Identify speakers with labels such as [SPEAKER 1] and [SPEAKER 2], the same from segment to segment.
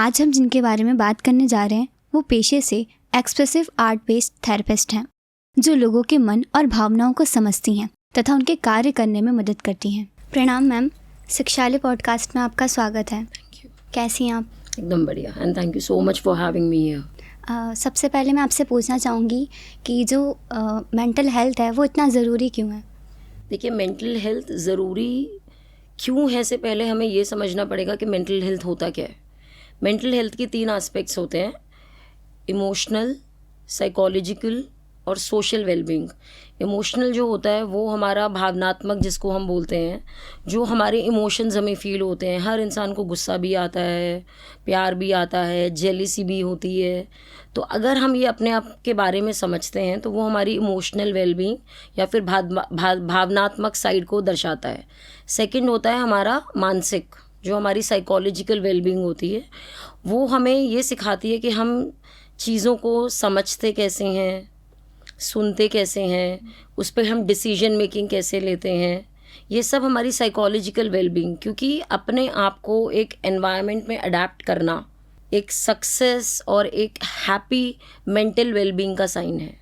[SPEAKER 1] आज हम जिनके बारे में बात करने जा रहे हैं वो पेशे से एक्सप्रेसिव आर्ट बेस्ड थेरेपिस्ट हैं, जो लोगों के मन और भावनाओं को समझती हैं तथा उनके कार्य करने में मदद करती हैं। प्रणाम मैम, शिक्षालय पॉडकास्ट में आपका स्वागत है।
[SPEAKER 2] Thank you.
[SPEAKER 1] कैसी हैं आप?
[SPEAKER 2] एकदम बढ़िया, and thank you so much for having me here.
[SPEAKER 1] सबसे पहले मैं आपसे पूछना चाहूँगी कि जो मेंटल हेल्थ है वो इतना ज़रूरी क्यों है?
[SPEAKER 2] देखिए, मेंटल हेल्थ ज़रूरी क्यों है से पहले हमें ये समझना पड़ेगा कि मेंटल हेल्थ होता क्या है। मेंटल हेल्थ के 3 एस्पेक्ट्स होते हैं: इमोशनल, साइकोलॉजिकल और सोशल वेलबींग। इमोशनल जो होता है वो हमारा भावनात्मक, जिसको हम बोलते हैं, जो हमारे इमोशंस हमें फील होते हैं। हर इंसान को गुस्सा भी आता है, प्यार भी आता है, जेलिसी भी होती है। तो अगर हम ये अपने आप के बारे में समझते हैं तो वो हमारी इमोशनल वेलबींग या फिर भावनात्मक साइड को दर्शाता है। सेकंड होता है हमारा मानसिक, जो हमारी साइकोलॉजिकल वेलबींग होती है। वो हमें ये सिखाती है कि हम चीज़ों को समझते कैसे हैं, सुनते कैसे हैं, उस पर हम डिसीजन मेकिंग कैसे लेते हैं। ये सब हमारी साइकोलॉजिकल वेलबींग, क्योंकि अपने आप को एक एनवायरनमेंट में अडेप्ट करना एक सक्सेस और एक हैप्पी मेंटल वेलबींग का साइन है।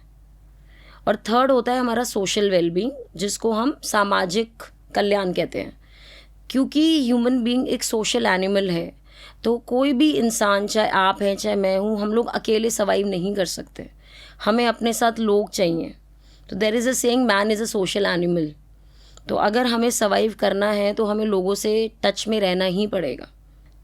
[SPEAKER 2] और थर्ड होता है हमारा सोशल वेलबींग, जिसको हम सामाजिक कल्याण कहते हैं। क्योंकि ह्यूमन बीइंग एक सोशल एनिमल है, तो कोई भी इंसान, चाहे आप हैं चाहे मैं हूँ, हम लोग अकेले सर्वाइव नहीं कर सकते। हमें अपने साथ लोग चाहिए। तो there is a saying, man is a social animal. तो अगर हमें सर्वाइव करना है तो हमें लोगों से टच में रहना ही पड़ेगा।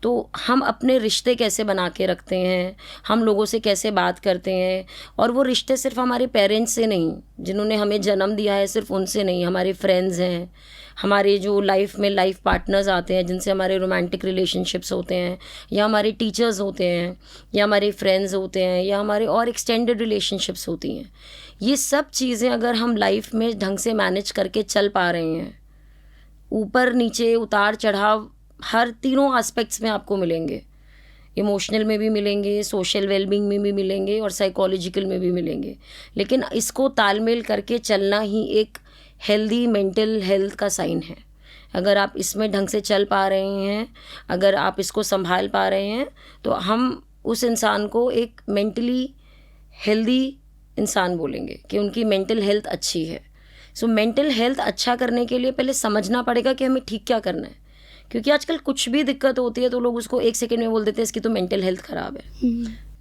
[SPEAKER 2] तो हम अपने रिश्ते कैसे बना के रखते हैं, हम लोगों से कैसे बात करते हैं, और वो रिश्ते सिर्फ हमारे पेरेंट्स से नहीं, जिन्होंने हमें जन्म दिया है सिर्फ उनसे नहीं, हमारे फ्रेंड्स हैं, हमारे जो लाइफ में लाइफ पार्टनर्स आते हैं, जिनसे हमारे रोमांटिक रिलेशनशिप्स होते हैं, या हमारे टीचर्स होते हैं, या हमारे फ्रेंड्स होते हैं, या हमारे और एक्सटेंडेड रिलेशनशिप्स होती हैं। ये सब चीज़ें अगर हम लाइफ में ढंग से मैनेज करके चल पा रहे हैं, ऊपर नीचे उतार चढ़ाव हर तीनों एस्पेक्ट्स में आपको मिलेंगे। इमोशनल में भी मिलेंगे, सोशल वेलबींग में भी मिलेंगे, और साइकोलॉजिकल में भी मिलेंगे। लेकिन इसको तालमेल करके चलना ही एक हेल्दी मेंटल हेल्थ का साइन है। अगर आप इसमें ढंग से चल पा रहे हैं, अगर आप इसको संभाल पा रहे हैं, तो हम उस इंसान को एक मेंटली हेल्दी इंसान बोलेंगे, कि उनकी मेंटल हेल्थ अच्छी है। सो मेंटल हेल्थ अच्छा करने के लिए पहले समझना पड़ेगा कि हमें ठीक क्या करना है। क्योंकि आजकल कुछ भी दिक्कत होती है तो लोग उसको 1 सेकेंड में बोल देते हैं इसकी तो मेंटल हेल्थ ख़राब है,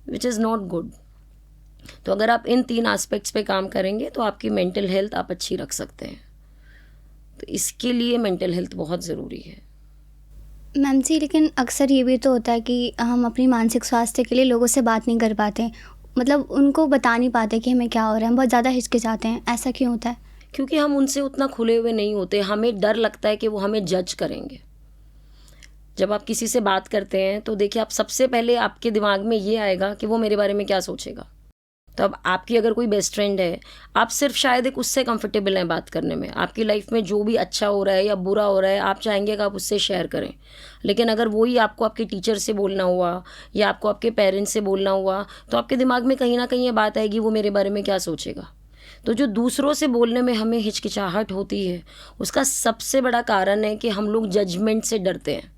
[SPEAKER 2] विच इज़ नॉट गुड। तो अगर आप इन 3 एस्पेक्ट्स पे काम करेंगे तो आपकी मेंटल हेल्थ आप अच्छी रख सकते हैं। तो इसके लिए मेंटल हेल्थ बहुत ज़रूरी है।
[SPEAKER 1] मैम जी, लेकिन अक्सर ये भी तो होता है कि हम अपनी मानसिक स्वास्थ्य के लिए लोगों से बात नहीं कर पाते, मतलब उनको बता नहीं पाते कि हमें क्या हो रहा है, हम बहुत ज़्यादा हिचकिचाते हैं। ऐसा क्यों होता है?
[SPEAKER 2] क्योंकि हम उनसे उतना खुले हुए नहीं होते। हमें डर लगता है कि वो हमें जज करेंगे। जब आप किसी से बात करते हैं तो देखिए, आप सबसे पहले आपके दिमाग में ये आएगा कि वो मेरे बारे में क्या सोचेगा। तो अब आपकी अगर कोई बेस्ट फ्रेंड है, आप सिर्फ शायद एक उससे कंफर्टेबल हैं बात करने में। आपकी लाइफ में जो भी अच्छा हो रहा है या बुरा हो रहा है, आप चाहेंगे कि आप उससे शेयर करें। लेकिन अगर वही आपको आपके टीचर से बोलना हुआ या आपको आपके पेरेंट्स से बोलना हुआ, तो आपके दिमाग में कहीं ना कहीं ये बात आएगी, वो मेरे बारे में क्या सोचेगा। तो जो दूसरों से बोलने में हमें हिचकिचाहट होती है, उसका सबसे बड़ा कारण है कि हम लोग जजमेंट से डरते हैं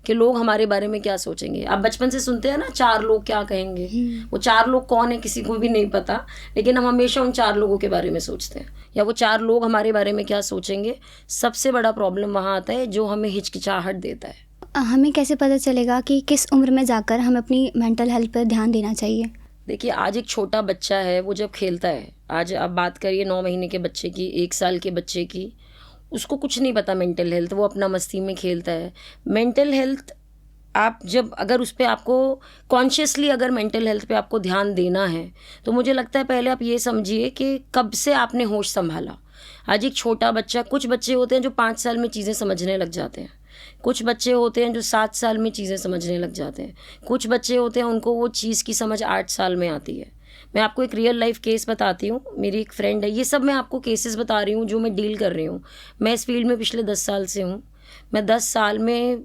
[SPEAKER 2] कि लोग हमारे बारे में क्या सोचेंगे। आप बचपन से सुनते हैं ना, 4 लोग क्या कहेंगे। वो 4 लोग कौन है किसी को भी नहीं पता, लेकिन हम हमेशा उन 4 लोगों के बारे में सोचते हैं, या वो 4 लोग हमारे बारे में क्या सोचेंगे। सबसे बड़ा प्रॉब्लम वहाँ आता है जो हमें हिचकिचाहट देता है।
[SPEAKER 1] हमें कैसे पता चलेगा कि किस उम्र में जाकर हमें अपनी मेंटल हेल्थ पर ध्यान देना चाहिए?
[SPEAKER 2] देखिए, आज एक छोटा बच्चा है, वो जब खेलता है, आज आप बात करिए 9 महीने के बच्चे की, 1 साल के बच्चे की, उसको कुछ नहीं पता मेंटल हेल्थ, वो अपना मस्ती में खेलता है। मेंटल हेल्थ आप जब अगर उस पर आपको कॉन्शियसली अगर मेंटल हेल्थ पे आपको ध्यान देना है, तो मुझे लगता है पहले आप ये समझिए कि कब से आपने होश संभाला। आज एक छोटा बच्चा, कुछ बच्चे होते हैं जो 5 साल में चीज़ें समझने लग जाते हैं, कुछ बच्चे होते हैं जो 7 साल में चीज़ें समझने लग जाते हैं, कुछ बच्चे होते हैं उनको वो चीज़ की समझ 8 साल में आती है। मैं आपको एक रियल लाइफ केस बताती हूँ। मेरी एक फ्रेंड है, ये सब मैं आपको केसेस बता रही हूँ जो मैं डील कर रही हूँ। मैं इस फील्ड में पिछले 10 साल से हूँ। मैं 10 साल में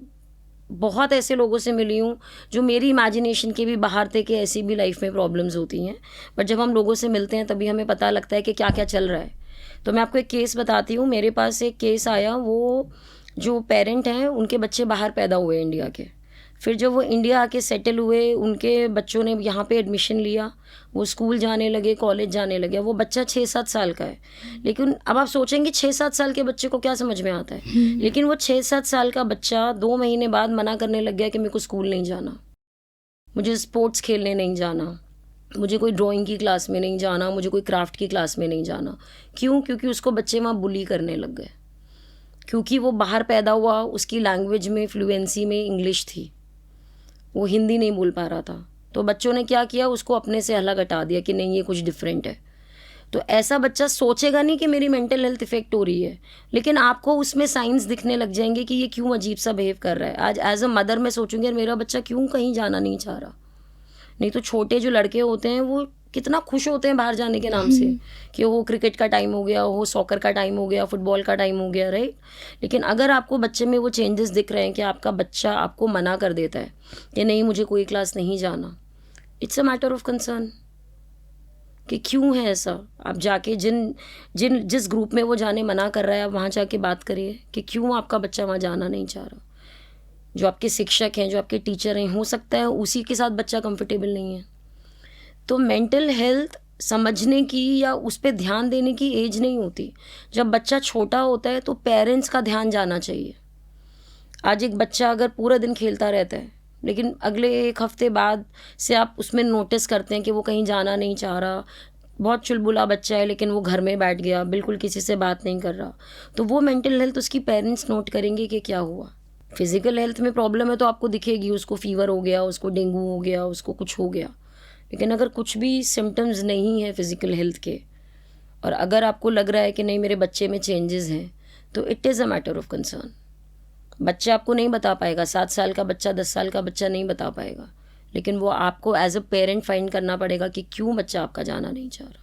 [SPEAKER 2] बहुत ऐसे लोगों से मिली हूँ जो मेरी इमेजिनेशन के भी बाहर थे कि ऐसी भी लाइफ में प्रॉब्लम्स होती हैं। बट जब हम लोगों से मिलते हैं तभी हमें पता लगता है कि क्या क्या चल रहा है। तो मैं आपको एक केस बताती हूँ। मेरे पास एक केस आया, वो जो पेरेंट हैं उनके बच्चे बाहर पैदा हुए इंडिया के, फिर जब वो इंडिया आके सेटल हुए, उनके बच्चों ने यहाँ पे एडमिशन लिया, वो स्कूल जाने लगे, कॉलेज जाने लगे। वो बच्चा 6-7 साल का है, लेकिन अब आप सोचेंगे 6-7 साल के बच्चे को क्या समझ में आता है, लेकिन वो 6-7 साल का बच्चा 2 महीने बाद मना करने लग गया कि मेरे को स्कूल नहीं जाना, मुझे स्पोर्ट्स खेलने नहीं जाना, मुझे कोई ड्राइंग की क्लास में नहीं जाना, मुझे कोई क्राफ्ट की क्लास में नहीं जाना। क्यों? क्योंकि उसको बच्चे वहाँ बुली करने लग गए, क्योंकि वो बाहर पैदा हुआ, उसकी लैंग्वेज में फ्लुएंसी में इंग्लिश थी, वो हिंदी नहीं बोल पा रहा था। तो बच्चों ने क्या किया, उसको अपने से अलग हटा दिया कि नहीं ये कुछ डिफरेंट है। तो ऐसा बच्चा सोचेगा नहीं कि मेरी मेंटल हेल्थ इफेक्ट हो रही है, लेकिन आपको उसमें साइंस दिखने लग जाएंगे कि ये क्यों अजीब सा बिहेव कर रहा है। आज एज अ मदर मैं सोचूंगी यार मेरा बच्चा क्यों कहीं जाना नहीं चाह रहा। नहीं तो छोटे जो लड़के होते हैं वो कितना खुश होते हैं बाहर जाने के नाम से, कि वो क्रिकेट का टाइम हो गया, वो सॉकर का टाइम हो गया, फुटबॉल का टाइम हो गया, राइट। लेकिन अगर आपको बच्चे में वो चेंजेस दिख रहे हैं कि आपका बच्चा आपको मना कर देता है कि नहीं मुझे कोई क्लास नहीं जाना, it's a matter of concern कि क्यों है ऐसा। आप जाके जिस ग्रुप में वो जाने मना कर रहा है, आप वहाँ जाके बात करिए कि क्यों आपका बच्चा वहाँ जाना नहीं चाह रहा। जो आपके शिक्षक हैं, जो आपके टीचर हैं, हो सकता है उसी के साथ बच्चा कंफर्टेबल नहीं है। तो मेंटल हेल्थ समझने की या उस पर ध्यान देने की एज नहीं होती। जब बच्चा छोटा होता है तो पेरेंट्स का ध्यान जाना चाहिए। आज एक बच्चा अगर पूरा दिन खेलता रहता है, लेकिन अगले 1 हफ्ते बाद से आप उसमें नोटिस करते हैं कि वो कहीं जाना नहीं चाह रहा, बहुत चुलबुला बच्चा है, लेकिन वो घर में बैठ गया, बिल्कुल किसी से बात नहीं कर रहा, तो वो मेंटल हेल्थ उसकी पेरेंट्स नोट करेंगे कि क्या हुआ। फिजिकल हेल्थ में प्रॉब्लम है तो आपको दिखेगी, उसको फीवर हो गया, उसको डेंगू हो गया, उसको कुछ हो गया। लेकिन अगर कुछ भी सिम्टम्स नहीं है फिजिकल हेल्थ के, और अगर आपको लग रहा है कि नहीं मेरे बच्चे में चेंजेस हैं, तो it is a matter of concern. बच्चा आपको नहीं बता पाएगा, 7 साल का बच्चा, 10 साल का बच्चा नहीं बता पाएगा, लेकिन वो आपको एज अ पेरेंट फाइंड करना पड़ेगा कि क्यों बच्चा आपका जाना नहीं चाह रहा।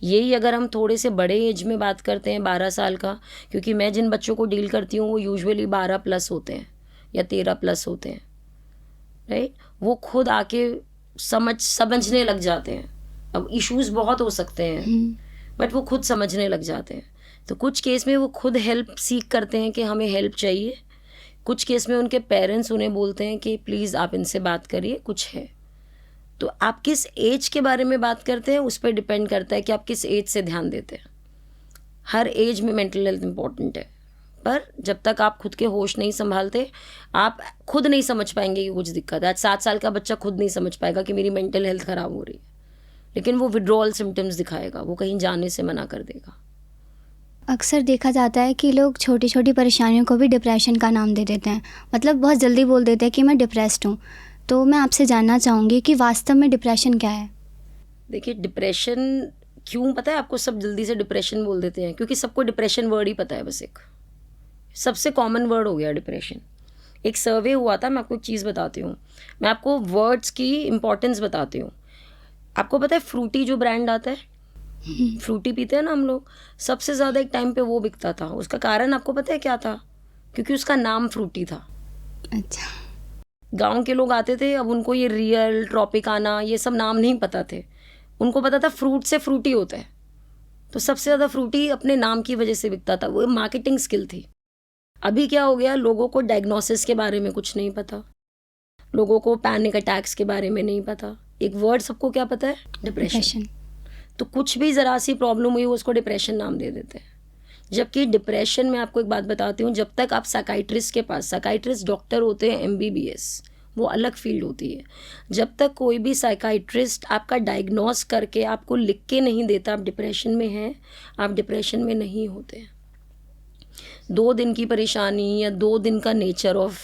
[SPEAKER 2] यही अगर हम थोड़े से बड़े एज में बात करते हैं, 12 साल का, क्योंकि मैं जिन बच्चों को डील करती हूँ वो यूजुअली 12+ होते हैं या 13+ होते हैं, राइट। वो खुद आके समझने लग जाते हैं। अब इश्यूज बहुत हो सकते हैं, बट वो खुद समझने लग जाते हैं। तो कुछ केस में वो खुद हेल्प सीख करते हैं कि हमें हेल्प चाहिए, कुछ केस में उनके पेरेंट्स उन्हें बोलते हैं कि प्लीज़ आप इनसे बात करिए, कुछ है। तो आप किस एज के बारे में बात करते हैं उस पर डिपेंड करता है कि आप किस एज से ध्यान देते हैं। हर एज में मेंटल हेल्थ इंपॉर्टेंट है, पर जब तक आप खुद के होश नहीं संभालते, आप खुद नहीं समझ पाएंगे कि कुछ दिक्कत है। आज 7 साल का बच्चा खुद नहीं समझ पाएगा कि मेरी मेंटल हेल्थ ख़राब हो रही है, लेकिन वो विड्रॉल सिम्टम्स दिखाएगा, वो कहीं जाने से मना कर देगा।
[SPEAKER 1] अक्सर देखा जाता है कि लोग छोटी छोटी परेशानियों को भी डिप्रेशन का नाम दे देते हैं, मतलब बहुत जल्दी बोल देते हैं कि मैं डिप्रेस्ड हूँ। तो मैं आपसे जानना चाहूँगी कि वास्तव में डिप्रेशन क्या है?
[SPEAKER 2] देखिए, डिप्रेशन क्यों पता है आपको सब जल्दी से डिप्रेशन बोल देते हैं? क्योंकि सबको डिप्रेशन वर्ड ही पता है, बस एक सबसे कॉमन वर्ड हो गया डिप्रेशन। एक सर्वे हुआ था, मैं आपको एक चीज़ बताती हूँ, मैं आपको वर्ड्स की इम्पोर्टेंस बताती हूँ। आपको पता है फ्रूटी जो ब्रांड आता है, फ्रूटी पीते हैं ना हम लोग, सबसे ज़्यादा एक टाइम पे वो बिकता था। उसका कारण आपको पता है क्या था? क्योंकि उसका नाम फ्रूटी था।
[SPEAKER 1] अच्छा।
[SPEAKER 2] गांव के लोग आते थे, अब उनको ये रियल, ट्रॉपिकाना, ये सब नाम नहीं पता थे, उनको पता था फ्रूट से फ्रूटी होता है। तो सबसे ज़्यादा फ्रूटी अपने नाम की वजह से बिकता था, वो मार्केटिंग स्किल थी। अभी क्या हो गया, लोगों को डायग्नोसिस के बारे में कुछ नहीं पता, लोगों को पैनिक अटैक्स के बारे में नहीं पता। एक वर्ड सबको क्या पता है? डिप्रेशन। तो कुछ भी ज़रा सी प्रॉब्लम हुई वो उसको डिप्रेशन नाम दे देते हैं। जबकि डिप्रेशन में आपको एक बात बताती हूँ, जब तक आप साइकाइट्रिस्ट के पास, साइकाइट्रिस्ट डॉक्टर होते हैं MBBS, वो अलग फील्ड होती है। जब तक कोई भी साइकाइट्रिस्ट आपका डायग्नोस करके आपको लिख के नहीं देता आप डिप्रेशन में हैं, आप डिप्रेशन में नहीं होते हैं। 2 दिन की परेशानी या 2 दिन का नेचर ऑफ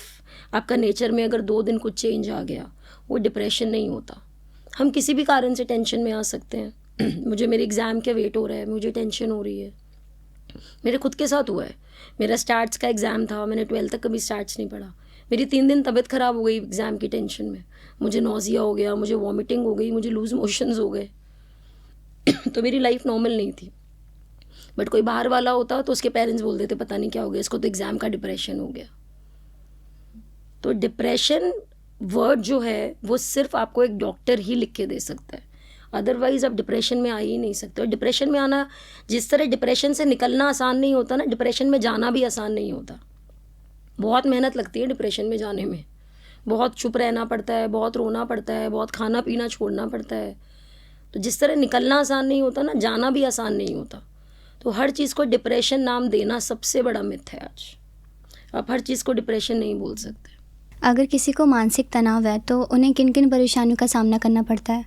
[SPEAKER 2] आपका नेचर में अगर 2 दिन कुछ चेंज आ गया, वो डिप्रेशन नहीं होता। हम किसी भी कारण से टेंशन में आ सकते हैं। मुझे मेरे एग्ज़ाम के वेट हो रहा है, मुझे टेंशन हो रही है, मेरे खुद के साथ हुआ है। मेरा स्टार्ट्स का एग्ज़ाम था, मैंने 12th तक कभी स्टार्ट्स नहीं पढ़ा, मेरी 3 दिन तबीयत ख़राब हो गई एग्ज़ाम की टेंशन में, मुझे नोज़िया हो गया, मुझे वॉमिटिंग हो गई, मुझे लूज़ मोशंस हो गए। तो मेरी लाइफ नॉर्मल नहीं थी। बट कोई बाहर वाला होता तो उसके पेरेंट्स बोल देते पता नहीं क्या हो गया इसको, तो एग्ज़ाम का डिप्रेशन हो गया। तो डिप्रेशन वर्ड जो है वो सिर्फ आपको एक डॉक्टर ही लिख के दे सकता है, अदरवाइज़ आप डिप्रेशन में आ ही नहीं सकते। और डिप्रेशन में आना, जिस तरह डिप्रेशन से निकलना आसान नहीं होता ना, डिप्रेशन में जाना भी आसान नहीं होता। बहुत मेहनत लगती है डिप्रेशन में जाने में, बहुत चुप रहना पड़ता है, बहुत रोना पड़ता है, बहुत खाना पीना छोड़ना पड़ता है। तो जिस तरह निकलना आसान नहीं होता ना, जाना भी आसान नहीं होता। तो हर चीज़ को डिप्रेशन नाम देना सबसे बड़ा मिथ है आज। आप हर चीज़ को डिप्रेशन नहीं बोल सकते।
[SPEAKER 1] अगर किसी को मानसिक तनाव है तो उन्हें किन किन परेशानियों का सामना करना पड़ता है?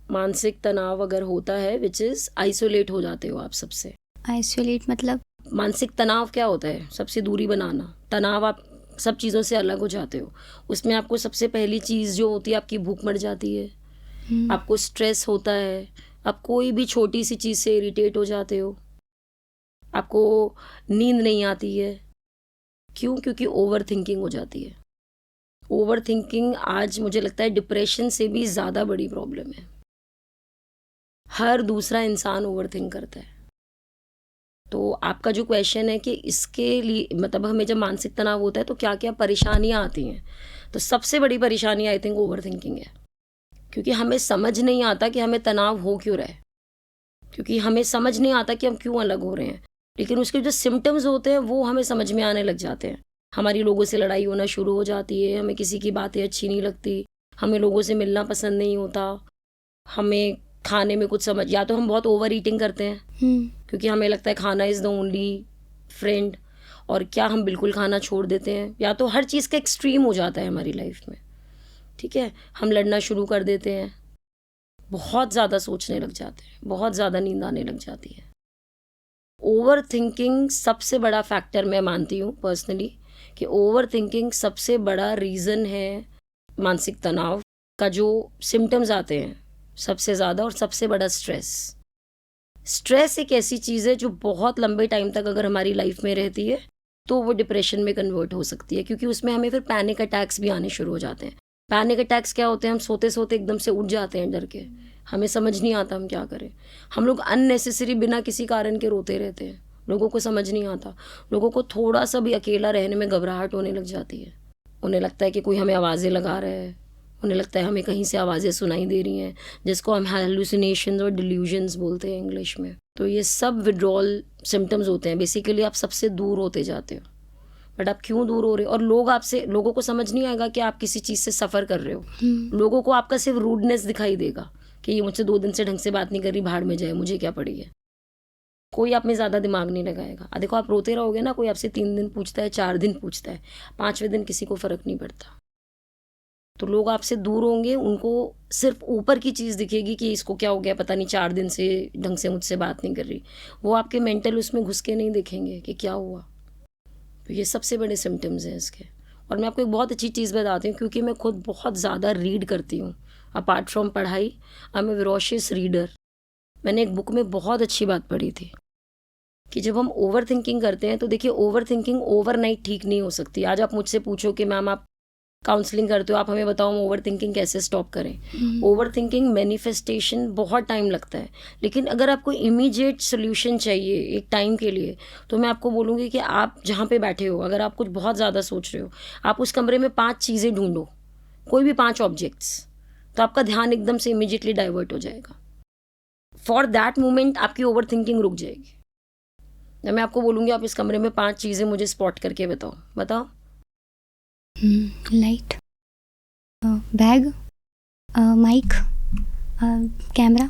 [SPEAKER 2] मानसिक तनाव अगर होता है, विच इज़ आइसोलेट हो जाते हो आप सबसे।
[SPEAKER 1] आइसोलेट मतलब?
[SPEAKER 2] मानसिक तनाव क्या होता है? सबसे दूरी बनाना। तनाव, आप सब चीज़ों से अलग हो जाते हो। उसमें आपको सबसे पहली चीज़ जो होती है, आपकी भूख मर जाती है, आपको स्ट्रेस होता है, आप कोई भी छोटी सी चीज़ से इरिटेट हो जाते हो, आपको नींद नहीं आती है। क्यों? क्योंकि ओवर थिंकिंग हो जाती है। ओवर थिंकिंग आज मुझे लगता है डिप्रेशन से भी ज़्यादा बड़ी प्रॉब्लम है। हर दूसरा इंसान ओवर थिंक करता है। तो आपका जो क्वेश्चन है कि इसके लिए मतलब हमें जब मानसिक तनाव होता है तो क्या क्या परेशानियां आती हैं, तो सबसे बड़ी परेशानी आई थिंक ओवर थिंकिंग है। क्योंकि हमें समझ नहीं आता कि हमें तनाव हो क्यों रहा है, क्योंकि हमें समझ नहीं आता कि हम क्यों अलग हो रहे हैं। लेकिन उसके जो सिम्टम्स होते हैं वो हमें समझ में आने लग जाते हैं। हमारी लोगों से लड़ाई होना शुरू हो जाती है, हमें किसी की बातें अच्छी नहीं लगती, हमें लोगों से मिलना पसंद नहीं होता, हमें खाने में कुछ समझ, या तो हम बहुत ओवर ईटिंग करते हैं क्योंकि हमें लगता है खाना इज़ द ओनली फ्रेंड, और क्या हम बिल्कुल खाना छोड़ देते हैं, या तो हर चीज़ का एक्सट्रीम हो जाता है हमारी लाइफ में। ठीक है, हम लड़ना शुरू कर देते हैं, बहुत ज़्यादा सोचने लग जाते हैं, बहुत ज़्यादा नींद आने लग जाती है। ओवर थिंकिंग सबसे बड़ा फैक्टर मैं मानती हूँ पर्सनली कि ओवर थिंकिंग सबसे बड़ा रीज़न है मानसिक तनाव का। जो सिम्टम्स आते हैं सबसे ज़्यादा, और सबसे बड़ा स्ट्रेस एक ऐसी चीज़ है जो बहुत लंबे टाइम तक अगर हमारी लाइफ में रहती है तो वो डिप्रेशन में कन्वर्ट हो सकती है, क्योंकि उसमें हमें फिर पैनिक अटैक्स भी आने शुरू हो जाते हैं। पैनिक अटैक्स क्या होते हैं? हम सोते सोते एकदम से उठ जाते हैं डर के, हमें समझ नहीं आता हम क्या करें। हम लोग अननेसेसरी बिना किसी कारण के रोते रहते हैं, लोगों को समझ नहीं आता। लोगों को थोड़ा सा भी अकेला रहने में घबराहट होने लग जाती है, उन्हें लगता है कि कोई हमें आवाज़ें लगा रहा है, उन्हें लगता है हमें कहीं से आवाज़ें सुनाई दे रही हैं, जिसको हम हेलुसिनेशंस और डिल्यूजन्स बोलते हैं इंग्लिश में। तो ये सब विड्रॉल सिम्टम्स होते हैं। बेसिकली आप सबसे दूर होते जाते हो। बट आप क्यों दूर हो रहे हो? और लोगों को समझ नहीं आएगा कि आप किसी चीज़ से सफ़र कर रहे हो। लोगों को आपका सिर्फ रूडनेस दिखाई देगा कि ये मुझसे 2 दिन से ढंग से बात नहीं कर रही, भाड़ में जाए, मुझे क्या पड़ी है। कोई आप में ज़्यादा दिमाग नहीं लगाएगा। देखो, आप रोते रहोगे ना, कोई आपसे 3 दिन पूछता है, 4 दिन पूछता है, 5वें दिन किसी को फ़र्क नहीं पड़ता। तो लोग आपसे दूर होंगे, उनको सिर्फ ऊपर की चीज़ दिखेगी कि इसको क्या हो गया, पता नहीं 4 दिन से ढंग से मुझसे बात नहीं कर रही। वो आपके मेंटल उसमें घुस के नहीं देखेंगे कि क्या हुआ। तो ये सबसे बड़े सिम्टम्स हैं इसके। और मैं आपको एक बहुत अच्छी चीज़ बताती हूँ, क्योंकि मैं खुद बहुत ज़्यादा रीड करती हूँ। अपार्ट फ्रॉम पढ़ाई, आई एम ए विरोशियस रीडर। मैंने एक बुक में बहुत अच्छी बात पढ़ी थी कि जब हम ओवर थिंकिंग करते हैं तो देखिए, ओवर थिंकिंग ओवरनाइट ठीक नहीं हो सकती। आज आप मुझसे पूछो कि मैम आप काउंसलिंग करते हो, आप हमें बताओ हम ओवर थिंकिंग कैसे स्टॉप करें। ओवर थिंकिंग मैनिफेस्टेशन बहुत टाइम लगता है, लेकिन अगर आपको इमीडिएट सोल्यूशन चाहिए एक टाइम के लिए, तो मैं आपको बोलूँगी कि आप जहाँ पे बैठे हो, अगर आप कुछ बहुत ज़्यादा सोच रहे हो, आप उस कमरे में 5 चीज़ें ढूंढो, कोई भी 5 ऑब्जेक्ट्स, तो आपका ध्यान एकदम से इमीडिएटली डाइवर्ट हो जाएगा। फॉर दैट मोमेंट आपकी ओवर थिंकिंग रुक जाएगी। जब मैं आपको बोलूँगी आप इस कमरे में 5 चीज़ें मुझे स्पॉट करके बताओ।
[SPEAKER 1] लाइट, बैग, माइक, कैमरा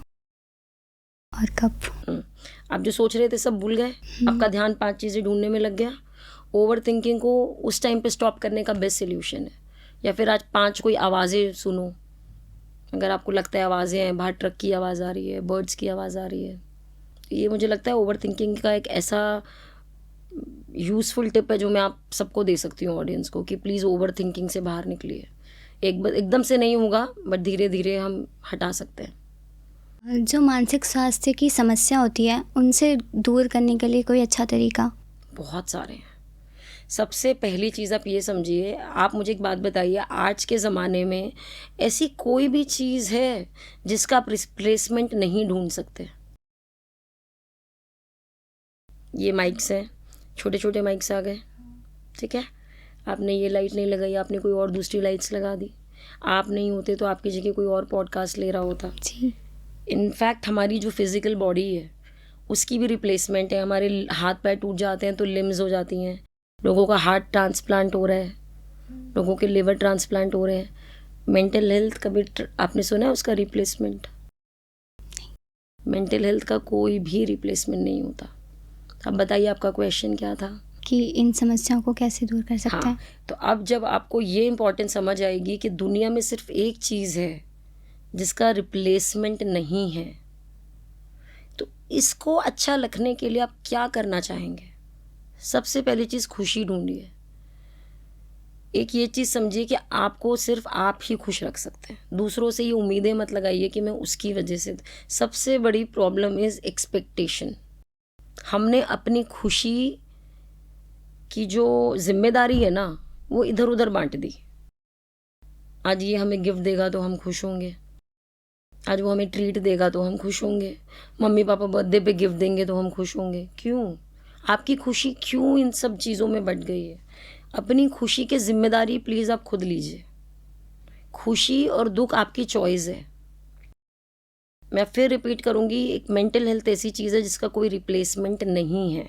[SPEAKER 1] और कप।
[SPEAKER 2] आप जो सोच रहे थे सब भूल गए, आपका ध्यान 5 चीज़ें ढूंढने में लग गया। ओवर थिंकिंग को उस टाइम पे स्टॉप करने का बेस्ट सोल्यूशन है। या फिर आज 5 कोई आवाज़ें सुनो। अगर आपको लगता है आवाज़ें हैं, बाहर ट्रक की आवाज़ आ रही है, बर्ड्स की आवाज़ आ रही है, ये मुझे लगता है ओवर थिंकिंग का एक ऐसा यूज़फुल टिप है जो मैं आप सबको दे सकती हूँ, ऑडियंस को, कि प्लीज़ ओवर थिंकिंग से बाहर निकलिए। एकदम से नहीं होगा, बट धीरे धीरे हम हटा सकते हैं।
[SPEAKER 1] जो मानसिक स्वास्थ्य की समस्या होती है उनसे दूर करने के लिए कोई अच्छा तरीका?
[SPEAKER 2] बहुत सारे हैं। सबसे पहली चीज़ आप ये समझिए, आप मुझे एक बात बताइए, आज के ज़माने में ऐसी कोई भी चीज़ है जिसका आप रिप्लेसमेंट नहीं ढूंढ सकते? ये माइक्स हैं, छोटे छोटे माइक्स आ गए, ठीक है। आपने ये लाइट नहीं लगाई, आपने कोई और दूसरी लाइट्स लगा दी। आप नहीं होते तो आपकी जगह कोई और पॉडकास्ट ले रहा होता
[SPEAKER 1] जी।
[SPEAKER 2] इनफैक्ट हमारी जो फिज़िकल बॉडी है उसकी भी रिप्लेसमेंट है। हमारे हाथ पैर टूट जाते हैं तो लिम्स हो जाती हैं। लोगों का हार्ट ट्रांसप्लांट हो रहा है, लोगों के लिवर ट्रांसप्लांट हो रहे हैं। मेंटल हेल्थ कभी आपने सुना है उसका रिप्लेसमेंट? मेंटल हेल्थ का कोई भी रिप्लेसमेंट नहीं होता। अब बताइए आपका क्वेश्चन क्या था?
[SPEAKER 1] कि इन समस्याओं को कैसे दूर कर सकते
[SPEAKER 2] हाँ,
[SPEAKER 1] हैं।
[SPEAKER 2] तो अब जब आपको ये इम्पोर्टेंस समझ आएगी कि दुनिया में सिर्फ एक चीज़ है जिसका रिप्लेसमेंट नहीं है, तो इसको अच्छा रखने के लिए आप क्या करना चाहेंगे? सबसे पहली चीज़ खुशी ढूंढिए। एक ये चीज़ समझिए कि आपको सिर्फ आप ही खुश रख सकते हैं। दूसरों से ये उम्मीदें मत लगाइए कि मैं उसकी वजह से। सबसे बड़ी प्रॉब्लम इज़ एक्सपेक्टेशन। हमने अपनी खुशी की जो जिम्मेदारी है ना, वो इधर उधर बांट दी। आज ये हमें गिफ्ट देगा तो हम खुश होंगे, आज वो हमें ट्रीट देगा तो हम खुश होंगे, मम्मी पापा बर्थडे पे गिफ्ट देंगे तो हम खुश होंगे। क्यों? आपकी खुशी क्यों इन सब चीज़ों में बट गई है? अपनी खुशी की जिम्मेदारी प्लीज़ आप खुद लीजिए। खुशी और दुख आपकी चॉइस है। मैं फिर रिपीट करूँगी, एक मेंटल हेल्थ ऐसी चीज़ है जिसका कोई रिप्लेसमेंट नहीं है।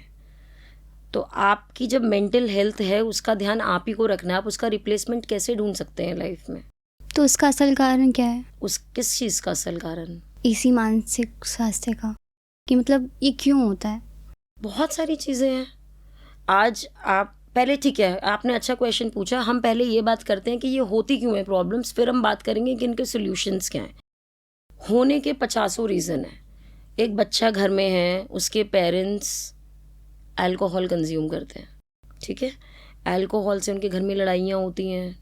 [SPEAKER 2] तो आपकी जब मेंटल हेल्थ है उसका ध्यान आप ही को रखना है। आप उसका रिप्लेसमेंट कैसे ढूंढ सकते हैं लाइफ में?
[SPEAKER 1] तो उसका असल कारण क्या है?
[SPEAKER 2] उस किस चीज़ का असल कारण?
[SPEAKER 1] इसी मानसिक स्वास्थ्य का, कि मतलब ये क्यों होता है?
[SPEAKER 2] बहुत सारी चीज़ें हैं। आज आप पहले, ठीक है, आपने अच्छा क्वेश्चन पूछा। हम पहले ये बात करते हैं कि ये होती क्यों है प्रॉब्लम्स, फिर हम बात करेंगे कि इनके सॉल्यूशंस क्या हैं। होने के 50 रीज़न है। एक बच्चा घर में है, उसके पेरेंट्स अल्कोहल कंज्यूम करते हैं, ठीक है। अल्कोहल से उनके घर में लड़ाइयाँ होती हैं,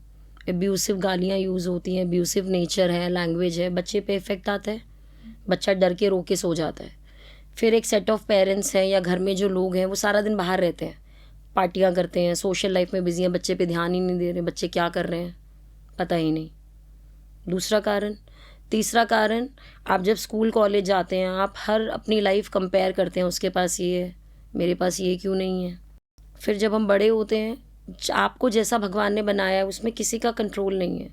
[SPEAKER 2] एब्यूसिव गालियाँ यूज़ होती हैं, एब्यूसिव नेचर है, लैंग्वेज है, बच्चे पे इफ़ेक्ट आता है, बच्चा डर के रो के सो जाता है। फिर एक सेट ऑफ पेरेंट्स हैं या घर में जो लोग हैं वो सारा दिन बाहर रहते हैं, पार्टियाँ करते हैं, सोशल लाइफ में बिजी हैं, बच्चे पे ध्यान ही नहीं दे रहे, बच्चे क्या कर रहे हैं पता ही नहीं। दूसरा कारण। तीसरा कारण, आप जब स्कूल कॉलेज जाते हैं आप हर अपनी लाइफ कंपेयर करते हैं, उसके पास ये है, मेरे पास ये क्यों नहीं है। फिर जब हम बड़े होते हैं, आपको जैसा भगवान ने बनाया है उसमें किसी का कंट्रोल नहीं है।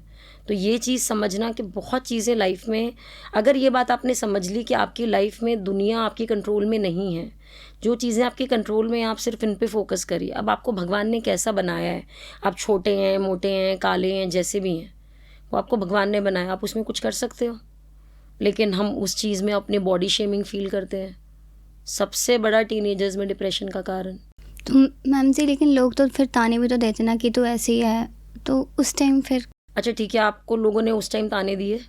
[SPEAKER 2] तो ये चीज़ समझना कि बहुत चीज़ें लाइफ में, अगर ये बात आपने समझ ली कि आपकी लाइफ में दुनिया आपकी कंट्रोल में नहीं है, जो चीज़ें आपके कंट्रोल में आप सिर्फ इन पे फोकस करिए। अब आपको भगवान ने कैसा बनाया है, आप छोटे हैं, मोटे हैं, काले हैं, जैसे भी हैं, वो आपको भगवान ने बनाया, आप उसमें कुछ कर सकते हो। लेकिन हम उस चीज़ में अपनी बॉडी शेमिंग फील करते हैं। सबसे बड़ा टीनेजर्स में डिप्रेशन का कारण।
[SPEAKER 1] तो मैम जी, लेकिन लोग तो फिर ताने भी तो देते ना कि तो ऐसे ही है, तो उस टाइम फिर?
[SPEAKER 2] अच्छा ठीक है, आपको लोगों ने उस टाइम ताने दिए,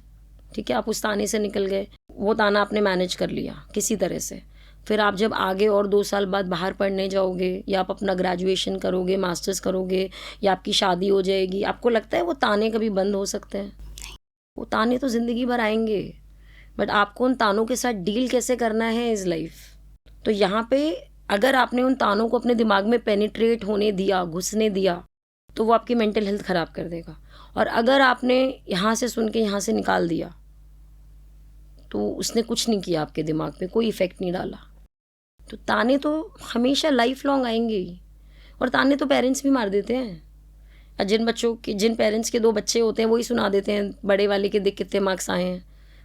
[SPEAKER 2] ठीक है, आप उस ताने से निकल गए, वो ताना आपने मैनेज कर लिया किसी तरह से। फिर आप जब आगे और 2 साल बाद बाहर पढ़ने जाओगे, या आप अपना ग्रेजुएशन करोगे, मास्टर्स करोगे, या आपकी शादी हो जाएगी, आपको लगता है वो ताने कभी बंद हो सकते हैं? वो ताने तो ज़िंदगी भर आएंगे, बट आपको उन तानों के साथ डील कैसे करना है इज़ लाइफ। तो यहाँ पे अगर आपने उन तानों को अपने दिमाग में पेनिट्रेट होने दिया, घुसने दिया, तो वो आपकी मेंटल हेल्थ ख़राब कर देगा। और अगर आपने यहाँ से सुन के यहाँ से निकाल दिया, तो उसने कुछ नहीं किया, आपके दिमाग पे कोई इफ़ेक्ट नहीं डाला। तो ताने तो हमेशा लाइफ लॉन्ग आएंगे ही। और ताने तो पेरेंट्स भी मार देते हैं। और जिन पेरेंट्स के 2 बच्चे होते हैं वही सुना देते हैं बड़े वाले के, देख कितने मार्क्स आए हैं।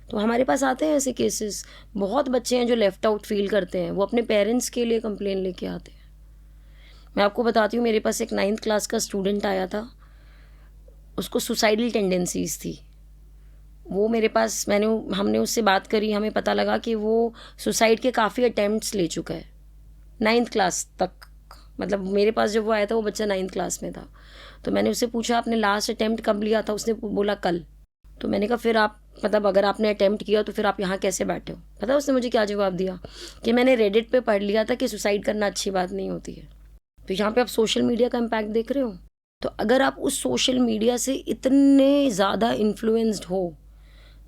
[SPEAKER 2] तो हमारे पास आते हैं ऐसे केसेस। बहुत बच्चे हैं जो लेफ्ट आउट फील करते हैं, वो अपने पेरेंट्स के लिए कंप्लेन लेके आते हैं। मैं आपको बताती हूँ, मेरे पास एक 9th क्लास का स्टूडेंट आया था, उसको सुसाइडल टेंडेंसीज थी। वो मेरे पास, हमने उससे बात करी, हमें पता लगा कि वो सुसाइड के काफ़ी अटेम्प्ट्स ले चुका है 9th क्लास तक। मतलब मेरे पास जब वो आया था वो बच्चा 9th क्लास में था। तो मैंने उससे पूछा आपने लास्ट अटेम्प्ट कब लिया था? उसने बोला कल। तो मैंने कहा फिर आप, मतलब अगर आपने अटेम्प्ट किया तो फिर आप यहाँ कैसे बैठे हो? पता है उसने मुझे क्या जवाब दिया? कि मैंने रेडिट पे पढ़ लिया था कि सुसाइड करना अच्छी बात नहीं होती है। तो यहाँ पे आप सोशल मीडिया का इम्पैक्ट देख रहे हो। तो अगर आप उस सोशल मीडिया से इतने ज़्यादा इन्फ्लुएंस्ड हो,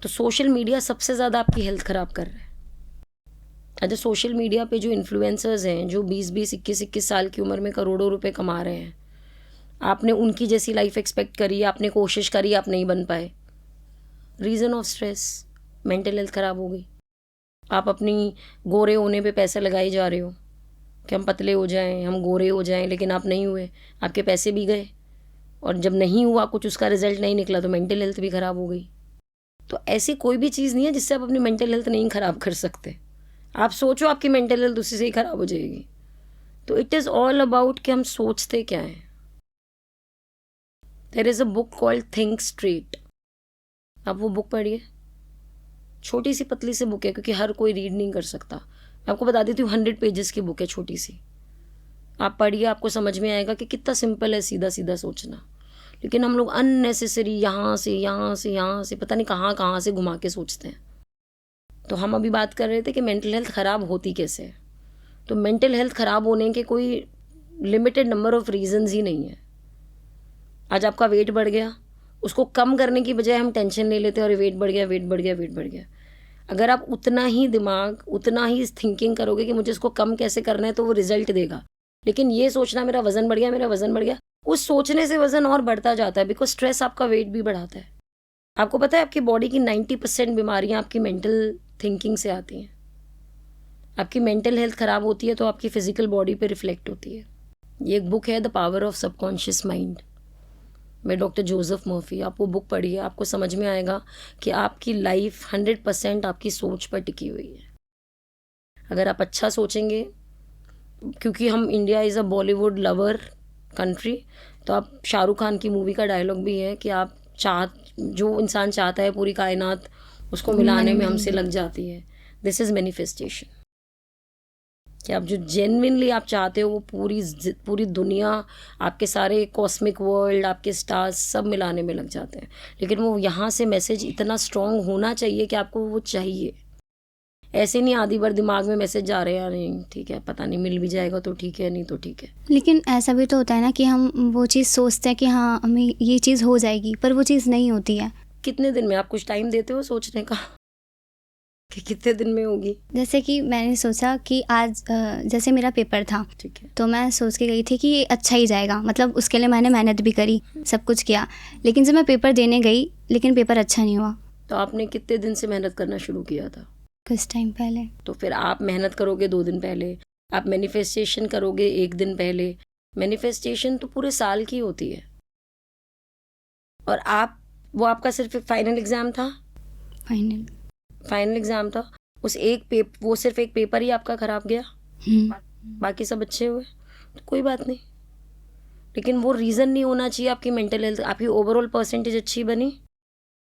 [SPEAKER 2] तो सोशल मीडिया सबसे ज़्यादा आपकी हेल्थ ख़राब कर रहा है। अच्छा, सोशल मीडिया पे जो इन्फ्लुएंसर्स हैं, जो 20-20, 21-21 साल की उम्र में करोड़ों रुपए कमा रहे हैं, आपने उनकी जैसी लाइफ एक्सपेक्ट करी, आपने कोशिश करी, आप नहीं बन पाए। Reason of stress, mental health ख़राब हो गई। आप अपनी गोरे होने पे पैसे लगाए जा रहे हो कि हम पतले हो जाएं, हम गोरे हो जाएं, लेकिन आप नहीं हुए, आपके पैसे भी गए। और जब नहीं हुआ कुछ, उसका रिजल्ट नहीं निकला, तो मेंटल हेल्थ भी ख़राब हो गई। तो ऐसी कोई भी चीज़ नहीं है जिससे आप अपनी मेंटल हेल्थ नहीं ख़राब कर सकते। आप सोचो आपकी मेंटल हेल्थ उसी से ही ख़राब हो जाएगी। तो इट इज़ ऑल अबाउट कि हम सोचते क्या हैं। There is a book called think straight, आप वो बुक पढ़िए। छोटी सी पतली सी बुक है क्योंकि हर कोई रीड नहीं कर सकता। मैं आपको बता देती हूँ 100 पेजेस की बुक है, छोटी सी। आप पढ़िए, आपको समझ में आएगा कि कितना सिंपल है सीधा सीधा सोचना। लेकिन हम लोग अननेसेसरी यहाँ से यहाँ से यहाँ से पता नहीं कहाँ कहाँ से घुमा के सोचते हैं। तो हम अभी बात कर रहे थे कि मेंटल हेल्थ ख़राब होती कैसे है। तो मेंटल हेल्थ ख़राब होने के कोई लिमिटेड नंबर ऑफ रीजंस ही नहीं है। आज आपका वेट बढ़ गया, उसको कम करने की बजाय हम टेंशन ले लेते हैं और वेट बढ़ गया, वेट बढ़ गया, वेट बढ़ गया। अगर आप उतना ही दिमाग, उतना ही थिंकिंग करोगे कि मुझे इसको कम कैसे करना है, तो वो रिजल्ट देगा। लेकिन ये सोचना मेरा वज़न बढ़ गया, मेरा वज़न बढ़ गया, उस सोचने से वज़न और बढ़ता जाता है, बिकॉज स्ट्रेस आपका वेट भी बढ़ाता है। आपको पता है आपकी बॉडी की 90% बीमारियाँ आपकी मेंटल थिंकिंग से आती हैं। आपकी मेंटल हेल्थ ख़राब होती है तो आपकी फिजिकल बॉडी पे रिफ्लेक्ट होती है। ये एक बुक है the power of subconscious mind में डॉक्टर जोसेफ मर्फी। आप वो बुक पढ़िए, आपको समझ में आएगा कि आपकी लाइफ 100% आपकी सोच पर टिकी हुई है। अगर आप अच्छा सोचेंगे, क्योंकि हम India is a Bollywood lover country, तो आप शाहरुख खान की मूवी का डायलॉग भी है कि आप जो इंसान चाहता है पूरी कायनात उसको मिलाने में हमसे लग जाती है। This is manifestation. कि आप जो जेन्युइनली आप चाहते हो वो पूरी दुनिया, आपके सारे कॉस्मिक वर्ल्ड, आपके स्टार्स सब मिलाने में लग जाते हैं। लेकिन वो यहाँ से मैसेज इतना स्ट्रॉन्ग होना चाहिए कि आपको वो चाहिए। ऐसे नहीं आधी बार दिमाग में मैसेज जा रहे हैं, नहीं ठीक है, पता नहीं मिल भी जाएगा तो ठीक है, नहीं तो ठीक है।
[SPEAKER 1] लेकिन ऐसा भी तो होता है ना कि हम वो चीज़ सोचते हैं कि हाँ हमें ये चीज़ हो जाएगी, पर वो चीज़ नहीं होती है।
[SPEAKER 2] कितने दिन में आप कुछ टाइम देते हो सोचने का कि कितने दिन में होगी?
[SPEAKER 1] जैसे कि मैंने सोचा कि आज जैसे मेरा पेपर था,
[SPEAKER 2] ठीक है,
[SPEAKER 1] तो मैं सोच के गई थी कि ये अच्छा ही जाएगा, मतलब उसके लिए मैंने मेहनत भी करी, सब कुछ किया। लेकिन जब मैं पेपर देने गई, लेकिन पेपर अच्छा नहीं हुआ।
[SPEAKER 2] तो आपने कितने दिन से मेहनत करना शुरू किया था?
[SPEAKER 1] कुछ टाइम पहले।
[SPEAKER 2] तो फिर आप मेहनत करोगे 2 दिन पहले, आप मैनिफेस्टेशन करोगे 1 दिन पहले। मैनिफेस्टेशन तो पूरे साल की होती है। और वो आपका सिर्फ फाइनल एग्ज़ाम था? फाइनल एग्ज़ाम था, वो सिर्फ एक पेपर ही आपका ख़राब गया, बाकी सब अच्छे हुए, तो कोई बात नहीं। लेकिन वो रीज़न नहीं होना चाहिए आपकी मेंटल हेल्थ। आपकी ओवरऑल परसेंटेज अच्छी बनी।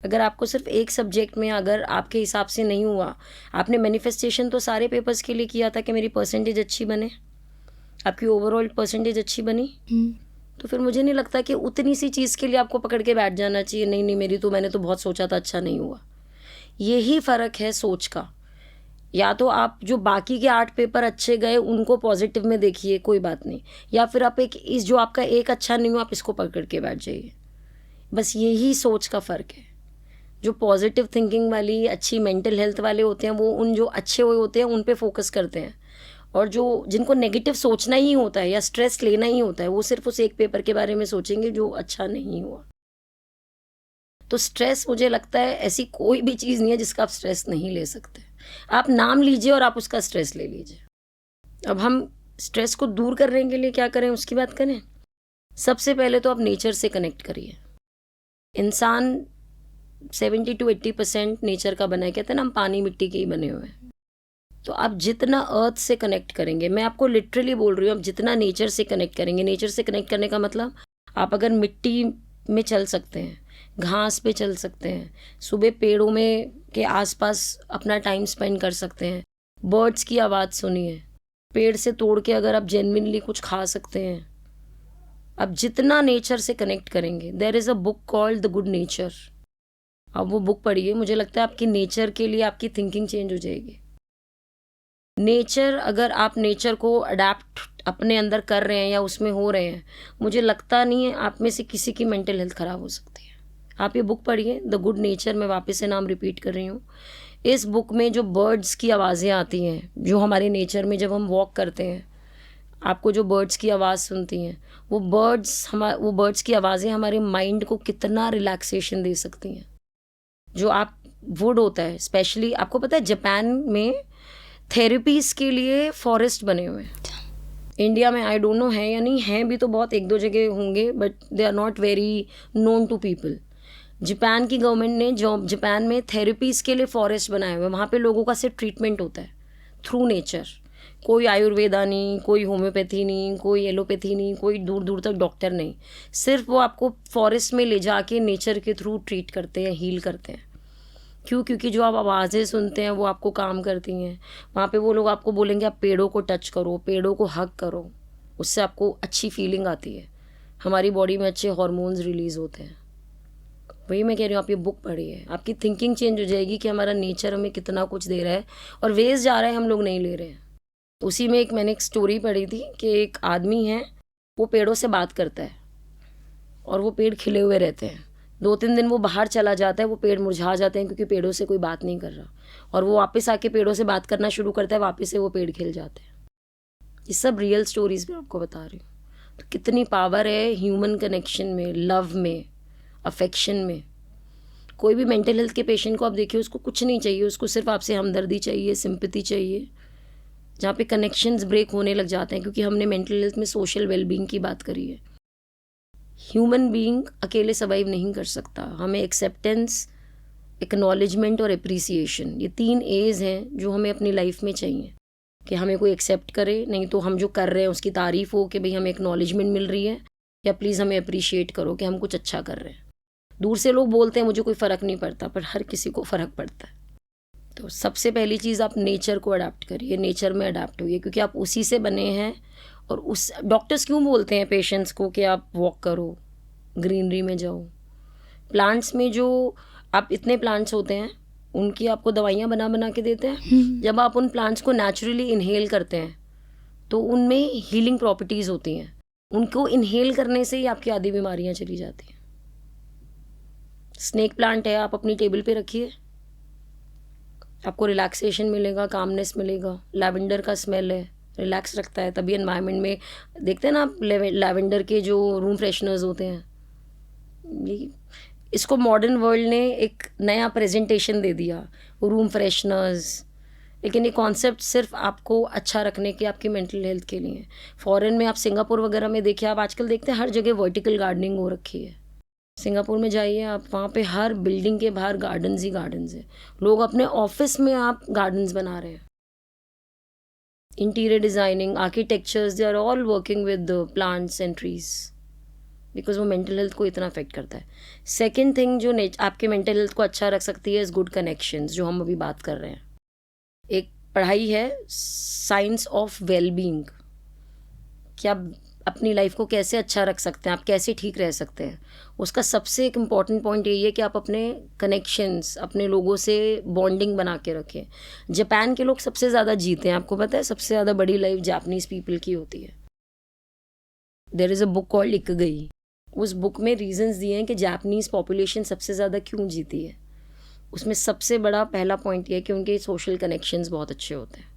[SPEAKER 2] अगर आपको सिर्फ एक सब्जेक्ट में अगर आपके हिसाब से नहीं हुआ, आपने मैनिफेस्टेशन तो सारे पेपर्स के लिए किया था कि मेरी परसेंटेज अच्छी बने, आपकी ओवरऑल परसेंटेज अच्छी बनी, तो फिर मुझे नहीं लगता कि उतनी सी चीज़ के लिए आपको पकड़ के बैठ जाना चाहिए। नहीं मैंने तो बहुत सोचा था, अच्छा नहीं हुआ। यही फ़र्क है सोच का। या तो आप जो बाकी के 8 पेपर अच्छे गए उनको पॉजिटिव में देखिए, कोई बात नहीं, या फिर आप जो आपका एक अच्छा नहीं हुआ आप इसको पकड़ के बैठ जाइए। बस यही सोच का फ़र्क है। जो पॉजिटिव थिंकिंग वाली अच्छी मेंटल हेल्थ वाले होते हैं वो उन जो अच्छे हुए होते हैं उन पे फोकस करते हैं, और जिनको नेगेटिव सोचना ही होता है या स्ट्रेस लेना ही होता है वो सिर्फ उस एक पेपर के बारे में सोचेंगे जो अच्छा नहीं हुआ। तो स्ट्रेस, मुझे लगता है ऐसी कोई भी चीज़ नहीं है जिसका आप स्ट्रेस नहीं ले सकते। आप नाम लीजिए और आप उसका स्ट्रेस ले लीजिए। अब हम स्ट्रेस को दूर करने के लिए क्या करें उसकी बात करें। सबसे पहले तो आप नेचर से कनेक्ट करिए। इंसान 70 to 80% नेचर का बना है। कहते हैं ना हम पानी मिट्टी के ही बने हुए हैं। तो आप जितना अर्थ से कनेक्ट करेंगे, मैं आपको लिटरली बोल रही हूँ, आप जितना नेचर से कनेक्ट करेंगे, नेचर से कनेक्ट करने का मतलब आप अगर मिट्टी में चल सकते हैं, घास पे चल सकते हैं, सुबह पेड़ों में के आसपास अपना टाइम स्पेंड कर सकते हैं, बर्ड्स की आवाज़ सुनिए, पेड़ से तोड़ के अगर आप जेन्युइनली कुछ खा सकते हैं, आप जितना नेचर से कनेक्ट करेंगे। There is a book called the good nature. आप वो बुक पढ़िए, मुझे लगता है आपकी नेचर के लिए आपकी थिंकिंग चेंज हो जाएगी। नेचर, अगर आप नेचर को अडेप्ट अपने अंदर कर रहे हैं या उसमें हो रहे हैं, मुझे लगता नहीं है आप में से किसी की मेंटल हेल्थ ख़राब हो सकती है। आप ये बुक पढ़िए द गुड नेचर। मैं वापस से नाम रिपीट कर रही हूँ। इस बुक में जो बर्ड्स की आवाज़ें आती हैं, जो हमारे नेचर में जब हम वॉक करते हैं, आपको जो बर्ड्स की आवाज़ सुनती हैं, वो बर्ड्स की आवाज़ें हमारे माइंड को कितना रिलैक्सेशन दे सकती हैं। जो आप वुड होता है, स्पेशली आपको पता है जापान में थेरेपीज़ के लिए फॉरेस्ट बने हुए हैं। इंडिया में आई डोंट नो है या नहीं है, भी तो बहुत 1-2 जगह होंगे, but they are not very known to people. Japan की गवर्नमेंट ने जो जापान में थेरेपीज़ के लिए फॉरेस्ट बनाए हुए हैं, वहाँ पे लोगों का सिर्फ ट्रीटमेंट होता है थ्रू नेचर। कोई आयुर्वेदा नहीं, कोई होम्योपैथी नहीं, कोई एलोपैथी नहीं, कोई दूर दूर तक डॉक्टर नहीं। सिर्फ वो आपको फॉरेस्ट में ले जाके नेचर के थ्रू ट्रीट करते हैं, हील करते हैं। क्यों? क्योंकि जो आप आवाज़ें सुनते हैं वो आपको काम करती हैं। वहाँ पे वो लोग आपको बोलेंगे आप पेड़ों को टच करो, पेड़ों को हग करो, उससे आपको अच्छी फीलिंग आती है, हमारी बॉडी में अच्छे हार्मोन्स रिलीज़ होते हैं। वही मैं कह रही हूँ, आप ये बुक पढ़िए, आपकी थिंकिंग चेंज हो जाएगी कि हमारा नेचर हमें कितना कुछ दे रहा है और वेस्ट जा रहा है, हम लोग नहीं ले रहे हैं। उसी में मैंने एक स्टोरी पढ़ी थी कि एक आदमी है, वो पेड़ों से बात करता है और वो पेड़ खिले हुए रहते हैं। 2-3 दिन वो बाहर चला जाता है, वो पेड़ मुरझा जाते हैं क्योंकि पेड़ों से कोई बात नहीं कर रहा, और वो वापस आके पेड़ों से बात करना शुरू करता है, वापस से वो पेड़ खिल जाते हैं। ये सब रियल स्टोरीज मैं आपको बता रही हूँ। तो कितनी पावर है ह्यूमन कनेक्शन में, लव में, अफेक्शन में। कोई भी मेंटल हेल्थ के पेशेंट को आप देखिए, उसको कुछ नहीं चाहिए, उसको सिर्फ आपसे हमदर्दी चाहिए, सिंपैथी चाहिए। जहाँ पे कनेक्शंस ब्रेक होने लग जाते हैं, क्योंकि हमने मेंटल हेल्थ में सोशल वेलबींग की बात करी है। ह्यूमन बीइंग अकेले सर्वाइव नहीं कर सकता। हमें एक्सेप्टेंस, एक्नॉलेजमेंट और एप्रिसिएशन, ये 3 एज हैं जो हमें अपनी लाइफ में चाहिए। कि हमें कोई एक्सेप्ट करे, नहीं तो हम जो कर रहे हैं उसकी तारीफ हो कि भाई हमें एक्नॉलेजमेंट मिल रही है, या प्लीज़ हमें अप्रिशिएट करो कि हम कुछ अच्छा कर रहे हैं। दूर से लोग बोलते हैं मुझे कोई फ़र्क नहीं पड़ता, पर हर किसी को फ़र्क पड़ता है। तो सबसे पहली चीज़, आप नेचर को अडाप्ट करिए, नेचर में अडाप्ट होइए, क्योंकि आप उसी से बने हैं। और उस डॉक्टर्स क्यों बोलते हैं पेशेंट्स को कि आप वॉक करो, ग्रीनरी में जाओ। प्लांट्स में जो आप इतने प्लांट्स होते हैं, उनकी आपको दवाइयाँ बना बना के देते हैं। जब आप उन प्लांट्स को नेचुरली इनहेल करते हैं तो उनमें हीलिंग प्रॉपर्टीज़ होती हैं। उनको इनहेल करने से ही आपकी आधी बीमारियाँ चली जाती हैं। स्नेक प्लांट है, आप अपनी टेबल पे रखिए, आपको रिलैक्सेशन मिलेगा, कामनेस मिलेगा। लैवेंडर का स्मेल है, रिलैक्स रखता है। तभी एनवायरनमेंट में देखते हैं ना आप, लैवेंडर के जो रूम फ्रेशनर्स होते हैं, इसको मॉडर्न वर्ल्ड ने एक नया प्रेजेंटेशन दे दिया, रूम फ्रेशनर्स। लेकिन ये कॉन्सेप्ट सिर्फ आपको अच्छा रखने के, आपकी मेंटल हेल्थ के लिए। फॉरेन में आप सिंगापुर वगैरह में देखिए, आप आजकल देखते हैं हर जगह वर्टिकल गार्डनिंग हो रखी है। सिंगापुर में जाइए आप, वहाँ पे हर बिल्डिंग के बाहर गार्डन्स ही गार्डन्स है। लोग अपने ऑफिस में आप गार्डन्स बना रहे हैं। Interior designing, architectures, they are all working with plants and trees, because वो मेंटल हेल्थ को इतना अफेक्ट करता है। सेकेंड थिंग जो आपके मेंटल हेल्थ को अच्छा रख सकती है इज़ गुड कनेक्शंस, जो हम अभी बात कर रहे हैं। एक पढ़ाई है साइंस ऑफ वेलबींग, कि आप अपनी लाइफ को कैसे अच्छा रख सकते हैं, आप कैसे ठीक रह सकते हैं। उसका सबसे एक इम्पॉर्टेंट पॉइंट यही है कि आप अपने कनेक्शंस, अपने लोगों से बॉन्डिंग बना के रखें। जापान के लोग सबसे ज़्यादा जीते हैं, आपको पता है, सबसे ज़्यादा बड़ी लाइफ जापानीज़ पीपल की होती है। There is a book called Ikigai. उस बुक में रीजंस दिए हैं कि जापानीज़ पॉपुलेशन सबसे ज़्यादा क्यों जीती है। उसमें सबसे बड़ा पहला पॉइंट ये है कि उनके सोशल कनेक्शंस बहुत अच्छे होते हैं।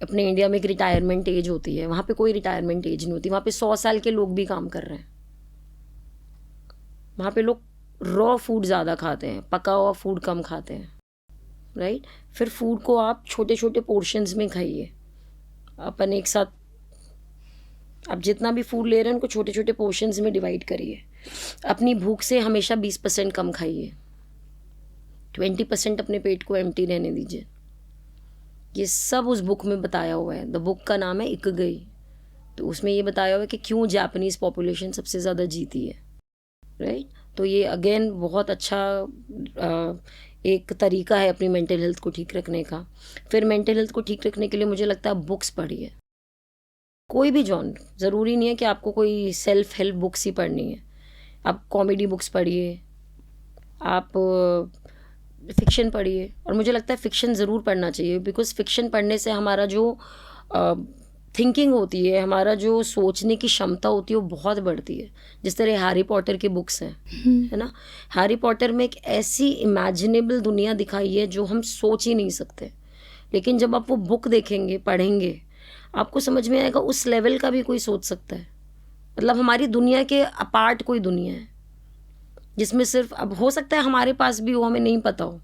[SPEAKER 2] अपने इंडिया में एक रिटायरमेंट एज होती है, वहाँ पे कोई रिटायरमेंट एज नहीं होती। वहाँ पे 100 साल के लोग भी काम कर रहे हैं। वहाँ पे लोग रॉ फूड ज़्यादा खाते हैं, पका हुआ फूड कम खाते हैं, राइट। फिर फूड को आप छोटे छोटे पोर्शंस में खाइए। अपन एक साथ, आप जितना भी फूड ले रहे हैं उनको छोटे छोटे पोर्शंस में डिवाइड करिए। अपनी भूख से हमेशा 20% कम खाइए, 20% अपने पेट को एम्प्टी रहने दीजिए। ये सब उस बुक में बताया हुआ है। द बुक का नाम है इकिगाई। तो उसमें ये बताया हुआ है कि क्यों जापानीज़ पॉपुलेशन सबसे ज़्यादा जीती है, राइट। तो ये अगेन बहुत अच्छा एक तरीका है अपनी मेंटल हेल्थ को ठीक रखने का। फिर मेंटल हेल्थ को ठीक रखने के लिए मुझे लगता है बुक्स पढ़िए, कोई भी जॉनर। ज़रूरी नहीं है कि आपको कोई सेल्फ हेल्प बुक्स ही पढ़नी है। आप कॉमेडी बुक्स पढ़िए, आप फिक्शन पढ़िए। और मुझे लगता है फ़िक्शन ज़रूर पढ़ना चाहिए, बिकॉज फ़िक्शन पढ़ने से हमारा जो थिंकिंग होती है, हमारा जो सोचने की क्षमता होती है वो बहुत बढ़ती है। जिस तरह हैरी पॉटर की बुक्स हैं, है ना। हैरी पॉटर में एक ऐसी इमेजिनेबल दुनिया दिखाई है जो हम सोच ही नहीं सकते। लेकिन जब आप वो बुक देखेंगे, पढ़ेंगे, आपको समझ में आएगा उस लेवल का भी कोई सोच सकता है। मतलब हमारी दुनिया के अपार्ट कोई दुनिया है जिसमें सिर्फ, अब हो सकता है हमारे पास भी हो, हमें नहीं पता हो।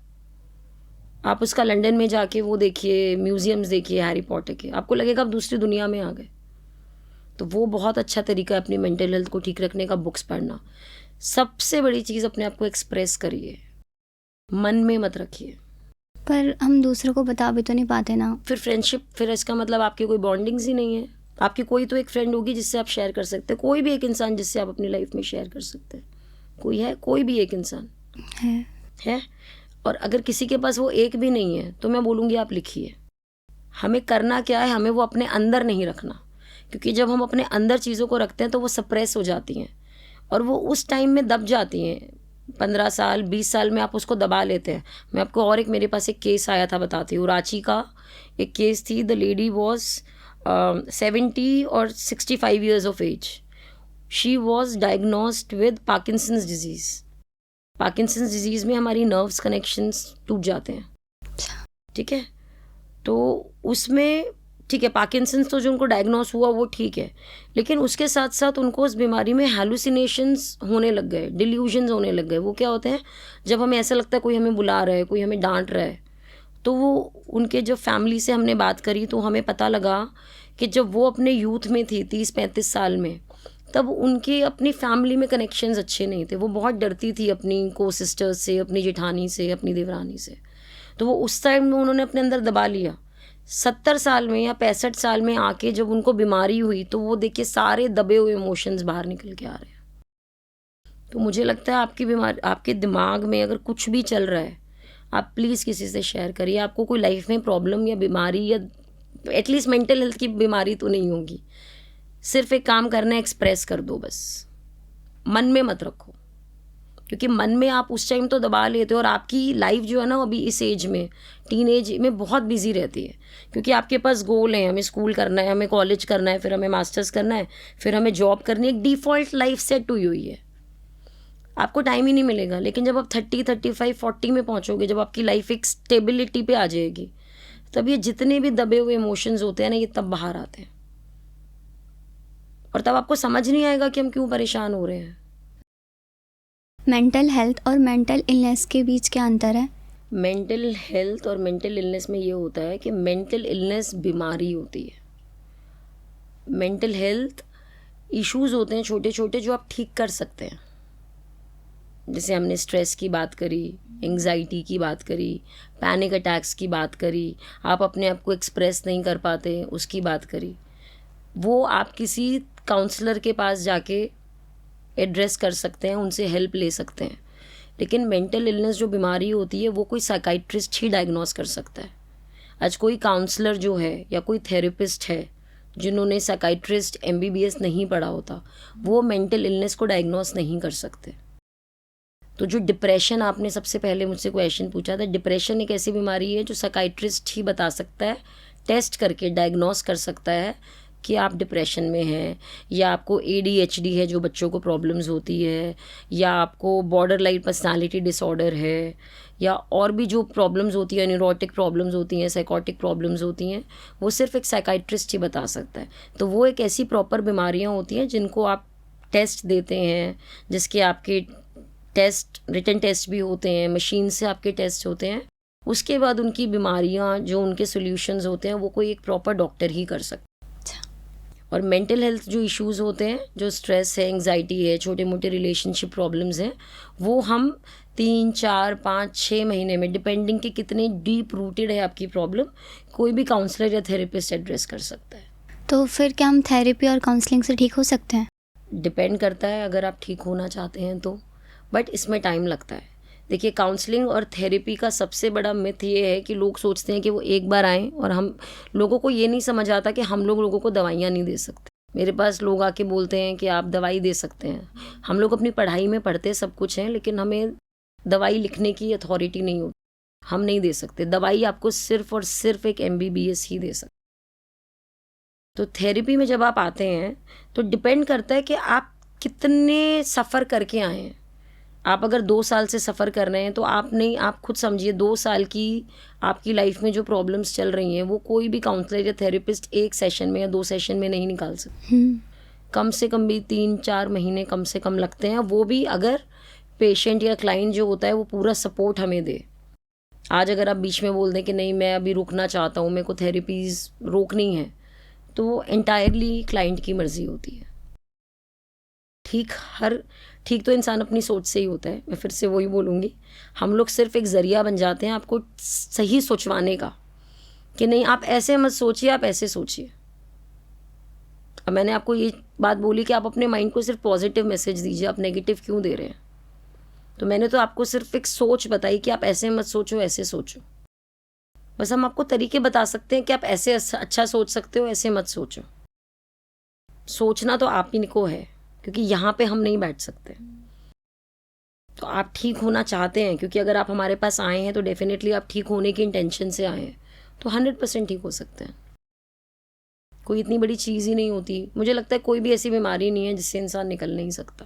[SPEAKER 2] आप उसका लंदन में जाके वो देखिए, म्यूजियम्स देखिए हैरी पॉटर के, आपको लगेगा आप दूसरी दुनिया में आ गए। तो वो बहुत अच्छा तरीका है अपनी मेंटल हेल्थ को ठीक रखने का, बुक्स पढ़ना। सबसे बड़ी चीज़, अपने आप को एक्सप्रेस करिए, मन में मत रखिए।
[SPEAKER 1] पर हम दूसरों को बता भी तो नहीं पाते ना।
[SPEAKER 2] फिर फ्रेंडशिप, फिर इसका मतलब आपकी कोई बॉन्डिंग्स ही नहीं है। आपकी कोई तो एक फ्रेंड होगी जिससे आप शेयर कर सकते हैं, कोई भी एक इंसान जिससे आप अपनी लाइफ में शेयर कर सकते हैं। कोई है, कोई भी एक इंसान है। और अगर किसी के पास वो एक भी नहीं है तो मैं बोलूँगी आप लिखिए। हमें करना क्या है, हमें वो अपने अंदर नहीं रखना, क्योंकि जब हम अपने अंदर चीज़ों को रखते हैं तो वो सप्रेस हो जाती हैं और वो उस टाइम में दब जाती हैं। 15 साल 20 साल में आप उसको दबा लेते हैं। मैं आपको और एक, मेरे पास एक केस आया था, बताती हूँ। रांची का एक केस थी। द लेडी वॉज 70 और 65 years of age. She was diagnosed with Parkinson's disease. Parkinson's disease में हमारी नर्व्स कनेक्शंस टूट जाते हैं, ठीक है। तो उसमें ठीक है, पार्किंसंस तो जो उनको डायग्नोस हुआ वो ठीक है, लेकिन उसके साथ साथ उनको उस बीमारी में हैलुसिनेशंस होने लग गए, डिल्यूजन्स होने लग गए। वो क्या होते हैं, जब हमें ऐसा लगता है कोई हमें बुला रहा है, कोई हमें डांट रहा है, तो वो उनके जो फैमिली से हमने बात करी तो हमें पता लगा कि जब वो अपने यूथ में थी 30-35 साल में, तब उनके अपनी फैमिली में कनेक्शंस अच्छे नहीं थे। वो बहुत डरती थी अपनी को सिस्टर्स से, अपनी जेठानी से, अपनी देवरानी से। तो वो उस टाइम में उन्होंने अपने अंदर दबा लिया। 70 साल में या 65 साल में आके जब उनको बीमारी हुई तो वो देखिए सारे दबे हुए इमोशंस बाहर निकल के आ रहे हैं। तो मुझे लगता है आपकी बीमारी, आपके दिमाग में अगर कुछ भी चल रहा है, आप प्लीज़ किसी से शेयर करिए। आपको कोई लाइफ में प्रॉब्लम या बीमारी या एटलीस्ट मेंटल हेल्थ की बीमारी तो नहीं होगी। सिर्फ एक काम करना है, एक्सप्रेस कर दो बस, मन में मत रखो, क्योंकि मन में आप उस टाइम तो दबा लेते हो। और आपकी लाइफ जो है ना अभी इस एज में, टीन एज में बहुत बिजी रहती है, क्योंकि आपके पास गोल हैं, हमें स्कूल करना है, हमें कॉलेज करना है, फिर हमें मास्टर्स करना है, फिर हमें जॉब करनी है। एक डिफ़ॉल्ट लाइफ सेट हुई हुई है, आपको टाइम ही नहीं मिलेगा। लेकिन जब आप 30, 35, 40 में पहुँचोगे, जब आपकी लाइफ एक स्टेबिलिटी पे आ जाएगी, तब ये जितने भी दबे हुए इमोशंस होते हैं ना, ये तब बाहर आते हैं। और तब आपको समझ नहीं आएगा कि हम क्यों परेशान हो रहे हैं।
[SPEAKER 1] मेंटल हेल्थ और मेंटल इलनेस के बीच क्या अंतर है?
[SPEAKER 2] मेंटल हेल्थ और मेंटल इलनेस में ये होता है कि मेंटल इलनेस बीमारी होती है, मेंटल हेल्थ इश्यूज होते हैं छोटे छोटे जो आप ठीक कर सकते हैं। जैसे हमने स्ट्रेस की बात करी, एंग्जाइटी की बात करी, पैनिक अटैक्स की बात करी, आप अपने आप को एक्सप्रेस नहीं कर पाते उसकी बात करी। वो आप किसी काउंसलर के पास जाके एड्रेस कर सकते हैं, उनसे हेल्प ले सकते हैं। लेकिन मेंटल इलनेस जो बीमारी होती है वो कोई साइकाइट्रिस्ट ही डायग्नोस कर सकता है। आज कोई काउंसलर जो है या कोई थेरेपिस्ट है जिन्होंने साइकाइट्रिस्ट MBBS नहीं पढ़ा होता, वो मेंटल इलनेस को डायग्नोस नहीं कर सकते। तो जो डिप्रेशन, आपने सबसे पहले मुझसे क्वेश्चन पूछा था, डिप्रेशन एक ऐसी बीमारी है जो साइकाइट्रिस्ट ही बता सकता है, टेस्ट करके डायग्नोस कर सकता है कि आप डिप्रेशन में हैं, या आपको ADHD है जो बच्चों को प्रॉब्लम्स होती है, या आपको बॉर्डर लाइन पर्सनालिटी डिसऑर्डर है, या और भी जो प्रॉब्लम्स होती हैं, न्यूरोटिक प्रॉब्लम्स होती हैं, साइकोटिक प्रॉब्लम्स होती हैं, वो सिर्फ एक साइकाइट्रिस्ट ही बता सकता है। तो वो एक ऐसी प्रॉपर बीमारियां होती हैं जिनको आप टेस्ट देते हैं, जिसके आपके टेस्ट, रिटन टेस्ट भी होते हैं, मशीन से आपके टेस्ट होते हैं। उसके बाद उनकी बीमारियां, जो उनके सॉल्यूशंस होते हैं, वो कोई एक प्रॉपर डॉक्टर ही कर सकता है। और मेंटल हेल्थ जो इश्यूज होते हैं, जो स्ट्रेस है, एंग्जाइटी है, छोटे मोटे रिलेशनशिप प्रॉब्लम्स हैं, वो हम 3, 4, 5, 6 महीने में, डिपेंडिंग कि कितने डीप रूटेड है आपकी प्रॉब्लम, कोई भी काउंसलर या थेरेपिस्ट एड्रेस कर सकता है।
[SPEAKER 1] तो फिर क्या हम थेरेपी और काउंसलिंग से ठीक हो सकते हैं?
[SPEAKER 2] डिपेंड करता है, अगर आप ठीक होना चाहते हैं तो, बट इसमें टाइम लगता है। देखिए, काउंसलिंग और थेरेपी का सबसे बड़ा मिथ ये है कि लोग सोचते हैं कि वो एक बार आएँ, और हम लोगों को ये नहीं समझ आता कि हम लोगों को दवाइयाँ नहीं दे सकते। मेरे पास लोग आके बोलते हैं कि आप दवाई दे सकते हैं। हम लोग अपनी पढ़ाई में पढ़ते सब कुछ हैं, लेकिन हमें दवाई लिखने की अथॉरिटी नहीं होती, हम नहीं दे सकते। दवाई आपको सिर्फ और सिर्फ एक MBBS ही दे सकते। तो थेरेपी में जब आप आते हैं तो डिपेंड करता है कि आप कितने सफ़र करके आए हैं। आप अगर 2 साल से सफ़र कर रहे हैं तो आप खुद समझिए 2 साल की आपकी लाइफ में जो प्रॉब्लम्स चल रही हैं वो कोई भी काउंसलर या थेरेपिस्ट एक सेशन में या 2 सेशन में नहीं निकाल सकते। कम से कम भी 3-4 महीने कम से कम लगते हैं, वो भी अगर पेशेंट या क्लाइंट जो होता है वो पूरा सपोर्ट हमें दे। आज अगर आप बीच में बोल दें कि नहीं मैं अभी रुकना चाहता हूँ, मेरे को थेरेपीज़ रोकनी है, तो वो एंटायरली क्लाइंट की मर्ज़ी होती है। ठीक तो इंसान अपनी सोच से ही होता है, मैं फिर से वही बोलूँगी। हम लोग सिर्फ एक ज़रिया बन जाते हैं आपको सही सोचवाने का, कि नहीं आप ऐसे मत सोचिए, आप ऐसे सोचिए। अब मैंने आपको ये बात बोली कि आप अपने माइंड को सिर्फ पॉजिटिव मैसेज दीजिए, आप नेगेटिव क्यों दे रहे हैं। तो मैंने तो आपको सिर्फ एक सोच बताई कि आप ऐसे मत सोचो, ऐसे सोचो। बस हम आपको तरीके बता सकते हैं कि आप ऐसे अच्छा सोच सकते हो, ऐसे मत सोचो। सोचना तो आप ही को है, क्योंकि यहाँ पे हम नहीं बैठ सकते। तो आप ठीक होना चाहते हैं, क्योंकि अगर आप हमारे पास आए हैं तो डेफिनेटली आप ठीक होने की इंटेंशन से आए हैं, तो 100% ठीक हो सकते हैं। कोई इतनी बड़ी चीज़ ही नहीं होती। मुझे लगता है कोई भी ऐसी बीमारी नहीं है जिससे इंसान निकल नहीं सकता।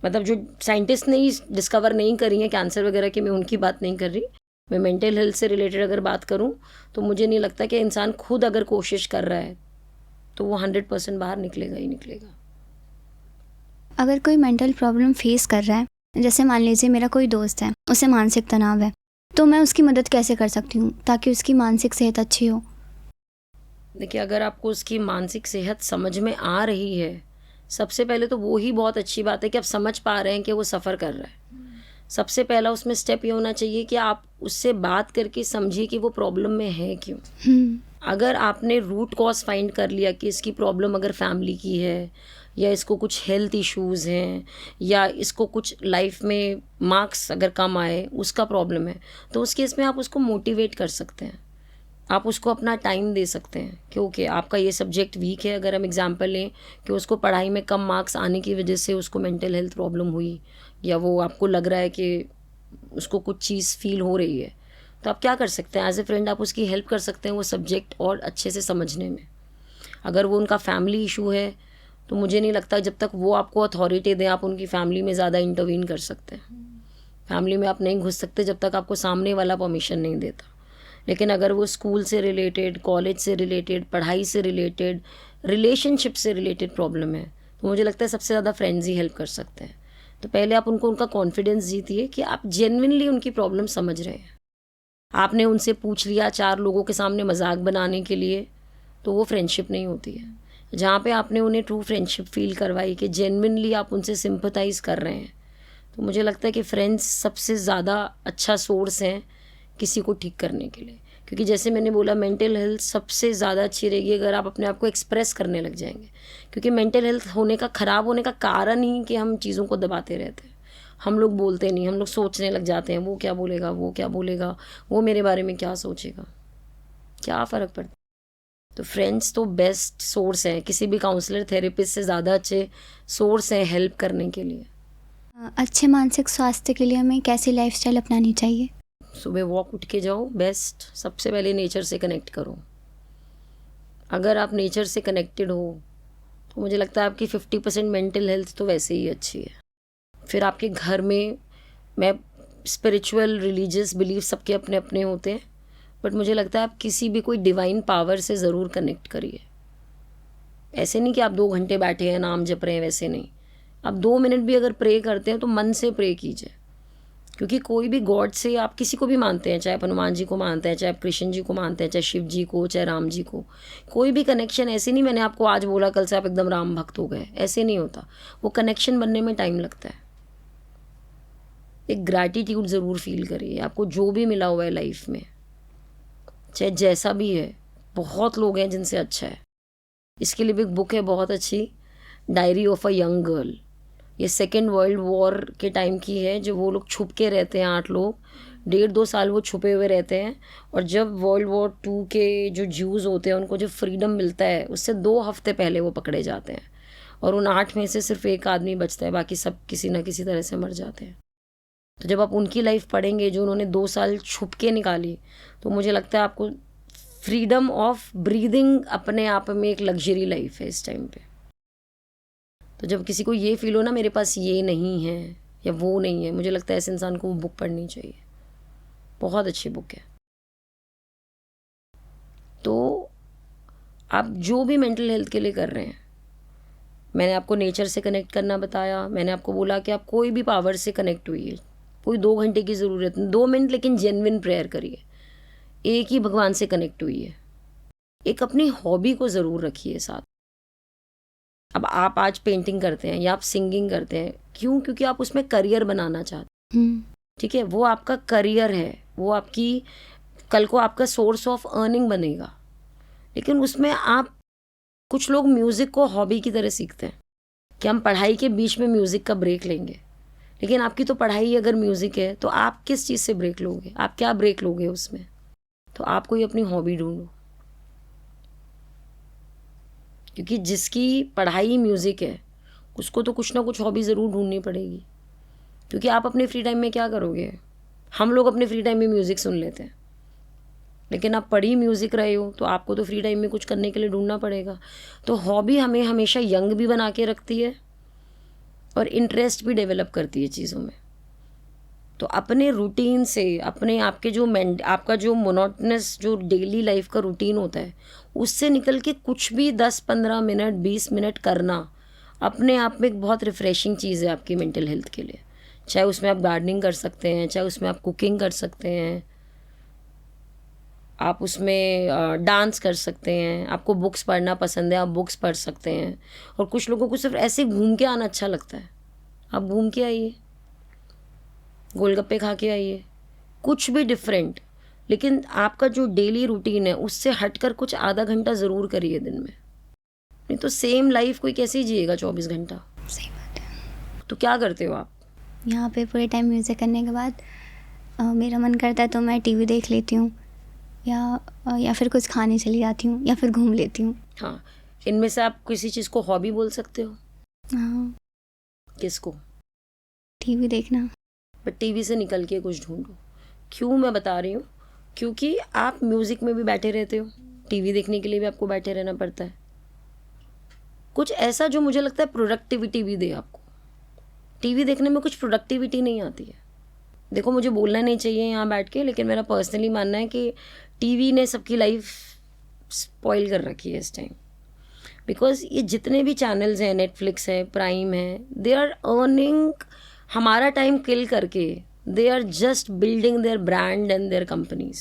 [SPEAKER 2] मतलब जो साइंटिस्ट ने डिस्कवर नहीं करी है कैंसर वगैरह की, मैं उनकी बात नहीं कर रही। मैं मेंटल हेल्थ से रिलेटेड अगर बात करूँ तो मुझे नहीं लगता कि इंसान खुद अगर कोशिश कर रहा है तो वो 100% बाहर निकलेगा ही निकलेगा।
[SPEAKER 1] अगर कोई मेंटल प्रॉब्लम फेस कर रहा है, जैसे मान लीजिए मेरा कोई दोस्त है, उसे मानसिक तनाव है, तो मैं उसकी मदद कैसे कर सकती हूँ ताकि उसकी मानसिक सेहत अच्छी हो?
[SPEAKER 2] देखिए, अगर आपको उसकी मानसिक सेहत समझ में आ रही है, सबसे पहले तो वो ही बहुत अच्छी बात है कि आप समझ पा रहे हैं कि वो सफ़र कर रहा है। सबसे पहला उसमें स्टेप ये होना चाहिए कि आप उससे बात करके समझिए कि वो प्रॉब्लम में है क्यों। अगर आपने रूट कॉज फाइंड कर लिया कि इसकी प्रॉब्लम अगर फैमिली की है, या इसको कुछ हेल्थ इश्यूज़ हैं, या इसको कुछ लाइफ में मार्क्स अगर कम आए उसका प्रॉब्लम है, तो उस केस में आप उसको मोटिवेट कर सकते हैं। आप उसको अपना टाइम दे सकते हैं, क्योंकि आपका ये सब्जेक्ट वीक है। अगर हम एग्जांपल लें कि उसको पढ़ाई में कम मार्क्स आने की वजह से उसको मेंटल हेल्थ प्रॉब्लम हुई, या वो आपको लग रहा है कि उसको कुछ चीज़ फील हो रही है, तो आप क्या कर सकते हैं? एज ए फ्रेंड आप उसकी हेल्प कर सकते हैं वो सब्जेक्ट और अच्छे से समझने में। अगर वो उनका फैमिली इशू है तो मुझे नहीं लगता जब तक वो आपको अथॉरिटी दें आप उनकी फैमिली में ज़्यादा इंटरवीन कर सकते हैं। फैमिली में आप नहीं घुस सकते जब तक आपको सामने वाला परमिशन नहीं देता। लेकिन अगर वो स्कूल से रिलेटेड, कॉलेज से रिलेटेड, पढ़ाई से रिलेटेड, रिलेशनशिप से रिलेटेड प्रॉब्लम है, तो मुझे लगता है सबसे ज़्यादा फ्रेंड्स ही हेल्प कर सकते हैं। तो पहले आप उनको उनका कॉन्फिडेंस जीतिए कि आप जेन्युइनली उनकी प्रॉब्लम समझ रहे हैं। आपने उनसे पूछ लिया 4 लोगों के सामने मजाक बनाने के लिए, तो वो फ्रेंडशिप नहीं होती है। जहाँ पे आपने उन्हें ट्रू फ्रेंडशिप फील करवाई कि जेन्युइनली आप उनसे सिंपथाइज़ कर रहे हैं, तो मुझे लगता है कि फ्रेंड्स सबसे ज़्यादा अच्छा सोर्स हैं किसी को ठीक करने के लिए। क्योंकि जैसे मैंने बोला, मेंटल हेल्थ सबसे ज़्यादा अच्छी रहेगी अगर आप अपने आप को एक्सप्रेस करने लग जाएंगे। क्योंकि मेंटल हेल्थ होने का, ख़राब होने का कारण ही कि हम चीज़ों को दबाते रहते हैं। हम लोग बोलते नहीं, हम लोग सोचने लग जाते हैं, वो क्या बोलेगा, वो क्या बोलेगा, वो मेरे बारे में क्या सोचेगा, क्या फ़र्क पड़ता है। तो फ्रेंड्स तो बेस्ट सोर्स हैं, किसी भी काउंसलर, थेरेपिस्ट से ज़्यादा अच्छे सोर्स हैं हेल्प करने के लिए।
[SPEAKER 1] अच्छे मानसिक स्वास्थ्य के लिए हमें कैसी लाइफस्टाइल अपनानी चाहिए?
[SPEAKER 2] सुबह वॉक उठ के जाओ, बेस्ट। सबसे पहले नेचर से कनेक्ट करो। अगर आप नेचर से कनेक्टेड हो तो मुझे लगता है आपकी 50% मेंटल हेल्थ तो वैसे ही अच्छी है। फिर आपके घर में, मैं स्पिरिचुअल, रिलीजियस बिलीफ सबके अपने अपने होते हैं, बट मुझे लगता है आप किसी भी कोई डिवाइन पावर से ज़रूर कनेक्ट करिए। ऐसे नहीं कि आप 2 घंटे बैठे हैं नाम जप रहे हैं, वैसे नहीं। आप 2 मिनट भी अगर प्रे करते हैं तो मन से प्रे कीजिए। क्योंकि कोई भी गॉड से, आप किसी को भी मानते हैं, चाहे आप हनुमान जी को मानते हैं, चाहे आप कृष्ण जी को मानते हैं, चाहे शिव जी को, चाहे राम जी को, कोई भी कनेक्शन ऐसे नहीं मैंने आपको आज बोला कल से आप एकदम राम भक्त हो गए, ऐसे नहीं होता। वो कनेक्शन बनने में टाइम लगता है। एक ग्रैटिट्यूड ज़रूर फील करिए आपको जो भी मिला हुआ है लाइफ में, चाहे जैसा भी है। बहुत लोग हैं जिनसे अच्छा है। इसके लिए भी एक बुक है बहुत अच्छी, diary of a young girl. ये 2nd वर्ल्ड वॉर के टाइम की है, जो वो लोग छुप के रहते हैं, 8 लोग 1.5-2 साल वो छुपे हुए रहते हैं, और जब वर्ल्ड वॉर 2 के जो ज्यूज़ होते हैं उनको जो फ्रीडम मिलता है उससे 2 हफ्ते पहले वो पकड़े जाते हैं, और उन 8 में से सिर्फ 1 आदमी बचता है, बाकी सब किसी ना किसी तरह से मर जाते हैं। तो जब आप उनकी लाइफ पढ़ेंगे जो उन्होंने 2 साल छुप के निकाली, तो मुझे लगता है आपको फ्रीडम ऑफ ब्रीदिंग अपने आप में एक लग्जरी लाइफ है इस टाइम पे। तो जब किसी को ये फील हो ना मेरे पास ये नहीं है या वो नहीं है, मुझे लगता है ऐसे इंसान को वो बुक पढ़नी चाहिए। बहुत अच्छी बुक है। तो आप जो भी मेंटल हेल्थ के लिए कर रहे हैं, मैंने आपको नेचर से कनेक्ट करना बताया, मैंने आपको बोला कि आप कोई भी पावर से कनेक्ट हुई, कोई 2 घंटे की ज़रूरत नहीं, 2 मिनट लेकिन जेन्युइन प्रेयर करिए। एक ही भगवान से कनेक्ट हुई है। एक अपनी हॉबी को ज़रूर रखिए साथ। अब आप आज पेंटिंग करते हैं या आप सिंगिंग करते हैं, क्यों? क्योंकि आप उसमें करियर बनाना चाहते हैं, ठीक है, वो आपका करियर है, वो आपकी कल को आपका सोर्स ऑफ अर्निंग बनेगा। लेकिन उसमें आप, कुछ लोग म्यूज़िक को हॉबी की तरह सीखते हैं कि हम पढ़ाई के बीच में म्यूज़िक का ब्रेक लेंगे, लेकिन आपकी तो पढ़ाई अगर म्यूज़िक है तो आप किस चीज़ से ब्रेक लोगे? आप क्या ब्रेक लोगे उसमें? तो आप कोई अपनी हॉबी ढूंढो, क्योंकि जिसकी पढ़ाई म्यूज़िक है उसको तो कुछ ना कुछ हॉबी ज़रूर ढूंढनी पड़ेगी। क्योंकि आप अपने फ्री टाइम में क्या करोगे? हम लोग अपने फ्री टाइम में म्यूज़िक सुन लेते हैं, लेकिन आप पढ़ी म्यूज़िक रहे हो तो आपको तो फ्री टाइम में कुछ करने के लिए ढूंढना पड़ेगा। तो हॉबी हमें हमेशा यंग भी बना के रखती है और इंटरेस्ट भी डेवलप करती है चीज़ों में। तो अपने रूटीन से, अपने आपके जो आपका जो मोनोटनस जो डेली लाइफ का रूटीन होता है, उससे निकल के कुछ भी 10-15 मिनट 20 मिनट करना अपने आप में एक बहुत रिफ़्रेशिंग चीज़ है आपकी मेंटल हेल्थ के लिए। चाहे उसमें आप गार्डनिंग कर सकते हैं, चाहे उसमें आप कुकिंग कर सकते हैं, आप उसमें डांस कर सकते हैं, आपको बुक्स पढ़ना पसंद है आप बुक्स पढ़ सकते हैं। और कुछ लोगों को सिर्फ ऐसे घूम के आना अच्छा लगता है, आप घूम के आइए, गोलगप्पे खा के आइए, कुछ भी डिफरेंट। लेकिन आपका जो डेली रूटीन है उससे हटकर कुछ आधा घंटा ज़रूर करिए दिन में, नहीं तो सेम लाइफ कोई कैसे जिएगा 24 घंटा?
[SPEAKER 1] सही बात है।
[SPEAKER 2] तो क्या करते हो आप?
[SPEAKER 1] यहाँ पे पूरे टाइम म्यूज़िक करने के बाद मेरा मन करता है तो मैं टीवी देख लेती हूँ, या फिर कुछ खाने चली जाती हूँ, या फिर घूम लेती हूँ।
[SPEAKER 2] हाँ, इनमें से आप किसी चीज़ को हॉबी बोल सकते हो?
[SPEAKER 1] हाँ,
[SPEAKER 2] किसको?
[SPEAKER 1] टीवी देखना।
[SPEAKER 2] बट टीवी से निकल के कुछ ढूंढो। क्यों मैं बता रही हूँ? क्योंकि आप म्यूज़िक में भी बैठे रहते हो, टीवी देखने के लिए भी आपको बैठे रहना पड़ता है। कुछ ऐसा जो मुझे लगता है प्रोडक्टिविटी भी दे आपको। टीवी देखने में कुछ प्रोडक्टिविटी नहीं आती है। देखो, मुझे बोलना नहीं चाहिए यहाँ बैठ के, लेकिन मेरा पर्सनली मानना है कि टीवी ने सबकी लाइफ स्पॉइल कर रखी है इस टाइम। बिकॉज ये जितने भी चैनल्स हैं, नेटफ्लिक्स है, प्राइम है, दे आर अर्निंग हमारा टाइम किल करके। They are just building their brand and their companies.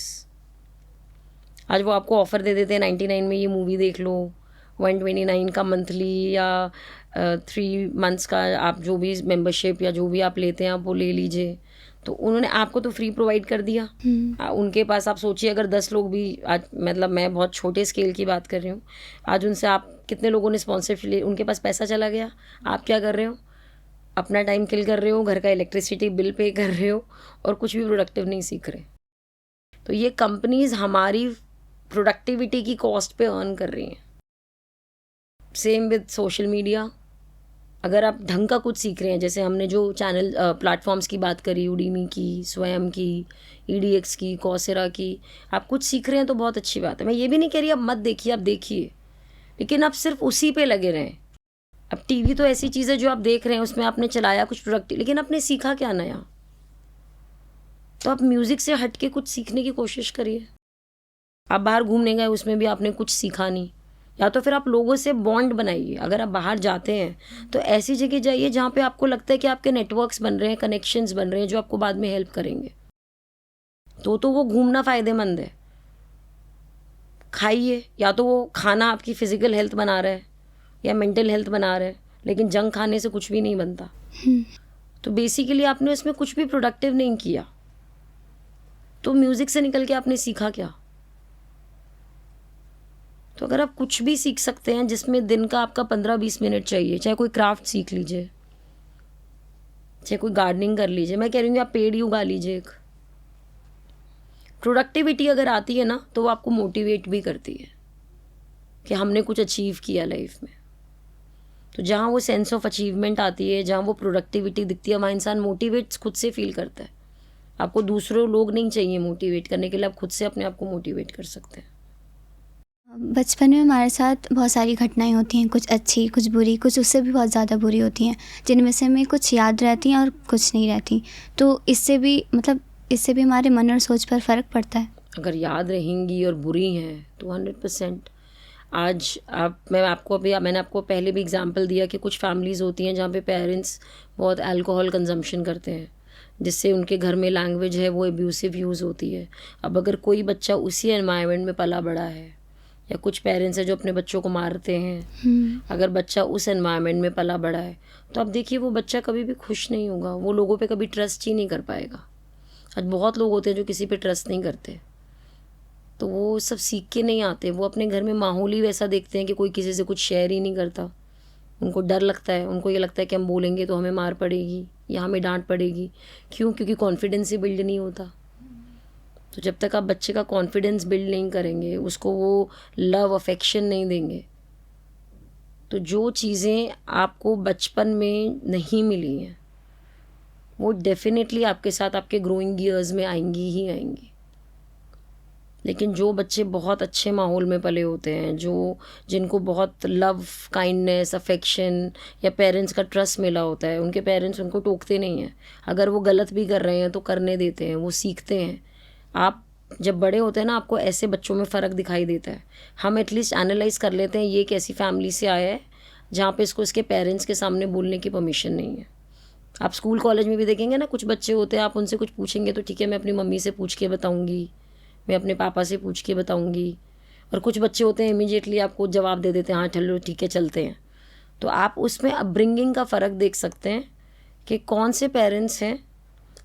[SPEAKER 2] आज वो आपको ऑफ़र दे देते हैं 99 में ये मूवी देख लो, 129 का मंथली या 3 मंथ्स का आप जो भी मेंबरशिप या जो भी आप लेते हैं आप वो ले लीजिए। तो उन्होंने आपको तो फ्री प्रोवाइड कर दिया। उनके पास आप सोचिए अगर 10 लोग भी आज, मतलब मैं बहुत छोटे स्केल की बात कर रही हूँ, आज उनसे आप कितने लोगों ने स्पॉन्सरशिप ले, उनके पास पैसा चला गया। आप क्या कर रहे हो? अपना टाइम किल कर रहे हो, घर का इलेक्ट्रिसिटी बिल पे कर रहे हो और कुछ भी प्रोडक्टिव नहीं सीख रहे। तो ये कंपनीज हमारी प्रोडक्टिविटी की कॉस्ट पे अर्न कर रही हैं। Same with social media. अगर आप ढंग का कुछ सीख रहे हैं, जैसे हमने जो चैनल प्लेटफॉर्म्स की बात करी, उडीमी की, स्वयं की, EDX की, कौसेरा की, आप कुछ सीख रहे हैं तो बहुत अच्छी बात है। मैं ये भी नहीं कह रही आप मत देखिए, आप देखिए, लेकिन आप सिर्फ उसी पे लगे रहें। अब टीवी तो ऐसी चीज़ है जो आप देख रहे हैं, उसमें आपने चलाया कुछ प्रोडक्टिव, लेकिन आपने सीखा क्या नया? तो आप म्यूज़िक से हट के कुछ सीखने की कोशिश करिए। आप बाहर घूमने गए, उसमें भी आपने कुछ सीखा नहीं, या तो फिर आप लोगों से बॉन्ड बनाइए। अगर आप बाहर जाते हैं तो ऐसी जगह जाइए जहाँ पे आपको लगता है कि आपके नेटवर्क्स बन रहे हैं, कनेक्शंस बन रहे हैं जो आपको बाद में हेल्प करेंगे। तो वो घूमना फ़ायदेमंद है। खाइए, या तो वो खाना आपकी फ़िज़िकल हेल्थ बना रहा है या मेंटल हेल्थ बना रहा है, लेकिन जंक खाने से कुछ भी नहीं बनता। तो बेसिकली आपने उसमें कुछ भी प्रोडक्टिव नहीं किया। तो म्यूज़िक से निकल के आपने सीखा क्या? तो अगर आप कुछ भी सीख सकते हैं जिसमें दिन का आपका 15-20 मिनट चाहिए, चाहे कोई क्राफ्ट सीख लीजिए, चाहे कोई गार्डनिंग कर लीजिए, मैं कह रही हूँ आप पेड़ ही उगा लीजिए। एक प्रोडक्टिविटी अगर आती है ना तो वो आपको मोटिवेट भी करती है कि हमने कुछ अचीव किया लाइफ में। तो जहाँ वो सेंस ऑफ अचीवमेंट आती है, जहाँ वो प्रोडक्टिविटी दिखती है, वहाँ इंसान मोटिवेट खुद से फील करता है। आपको दूसरे लोग नहीं चाहिए मोटिवेट करने के लिए, आप खुद से अपने आप को मोटिवेट कर सकते हैं।
[SPEAKER 1] बचपन में हमारे साथ बहुत सारी घटनाएं होती हैं, कुछ अच्छी, कुछ बुरी, कुछ उससे भी बहुत ज़्यादा बुरी होती हैं, जिनमें से हमें कुछ याद रहती हैं और कुछ नहीं रहती। तो इससे भी हमारे मन और सोच पर फ़र्क पड़ता है।
[SPEAKER 2] अगर याद रहेंगी और बुरी हैं तो 100%। आज मैंने आपको पहले भी एग्जांपल दिया कि कुछ फैमिलीज़ होती हैं जहाँ पे पेरेंट्स बहुत अल्कोहल कंजम्पशन करते हैं, जिससे उनके घर में लैंग्वेज है वो एब्यूसिव यूज़ होती है। अब अगर कोई बच्चा उसी एनवायरनमेंट में पला बड़ा है या कुछ पेरेंट्स हैं जो अपने बच्चों को मारते हैं। अगर बच्चा उस एनवायरनमेंट में पला बड़ा है तो आप देखिए वो बच्चा कभी भी खुश नहीं होगा, वो लोगों पे कभी ट्रस्ट ही नहीं कर पाएगा। आज बहुत लोग होते हैं जो किसी पे ट्रस्ट नहीं करते, तो वो सब सीख के नहीं आते, वो अपने घर में माहौल ही वैसा देखते हैं कि कोई किसी से कुछ शेयर ही नहीं करता। उनको डर लगता है, उनको ये लगता है कि हम बोलेंगे तो हमें मार पड़ेगी या हमें डांट पड़ेगी। क्यों? क्योंकि कॉन्फिडेंस ही बिल्ड नहीं होता। तो जब तक आप बच्चे का कॉन्फिडेंस बिल्ड नहीं करेंगे, उसको वो लव अफेक्शन नहीं देंगे, तो जो चीज़ें आपको बचपन में नहीं मिली हैं वो डेफिनेटली आपके साथ आपके ग्रोइंग ईयर्स में आएंगी ही आएंगी। लेकिन जो बच्चे बहुत अच्छे माहौल में पले होते हैं, जो जिनको बहुत लव, काइंडनेस, अफेक्शन या पेरेंट्स का ट्रस्ट मिला होता है, उनके पेरेंट्स उनको टोकते नहीं हैं। अगर वो गलत भी कर रहे हैं तो करने देते हैं, वो सीखते हैं। आप जब बड़े होते हैं ना, आपको ऐसे बच्चों में फ़र्क दिखाई देता है। हम एटलीस्ट एनालाइज कर लेते हैं ये एक ऐसी फैमिली से आया है जहाँ पे इसको इसके पेरेंट्स के सामने बोलने की परमिशन नहीं है। आप स्कूल कॉलेज में भी देखेंगे ना, कुछ बच्चे होते हैं, आप उनसे कुछ पूछेंगे तो ठीक है मैं अपनी मम्मी से पूछ के बताऊँगी, मैं अपने पापा से पूछ के बताऊँगी। और कुछ बच्चे होते हैं इमीडिएटली आपको जवाब दे देते हैं, हाँ चलो ठीक है चलते हैं। तो आप उसमें अपब्रिंगिंग का फ़र्क देख सकते हैं कि कौन से पेरेंट्स हैं।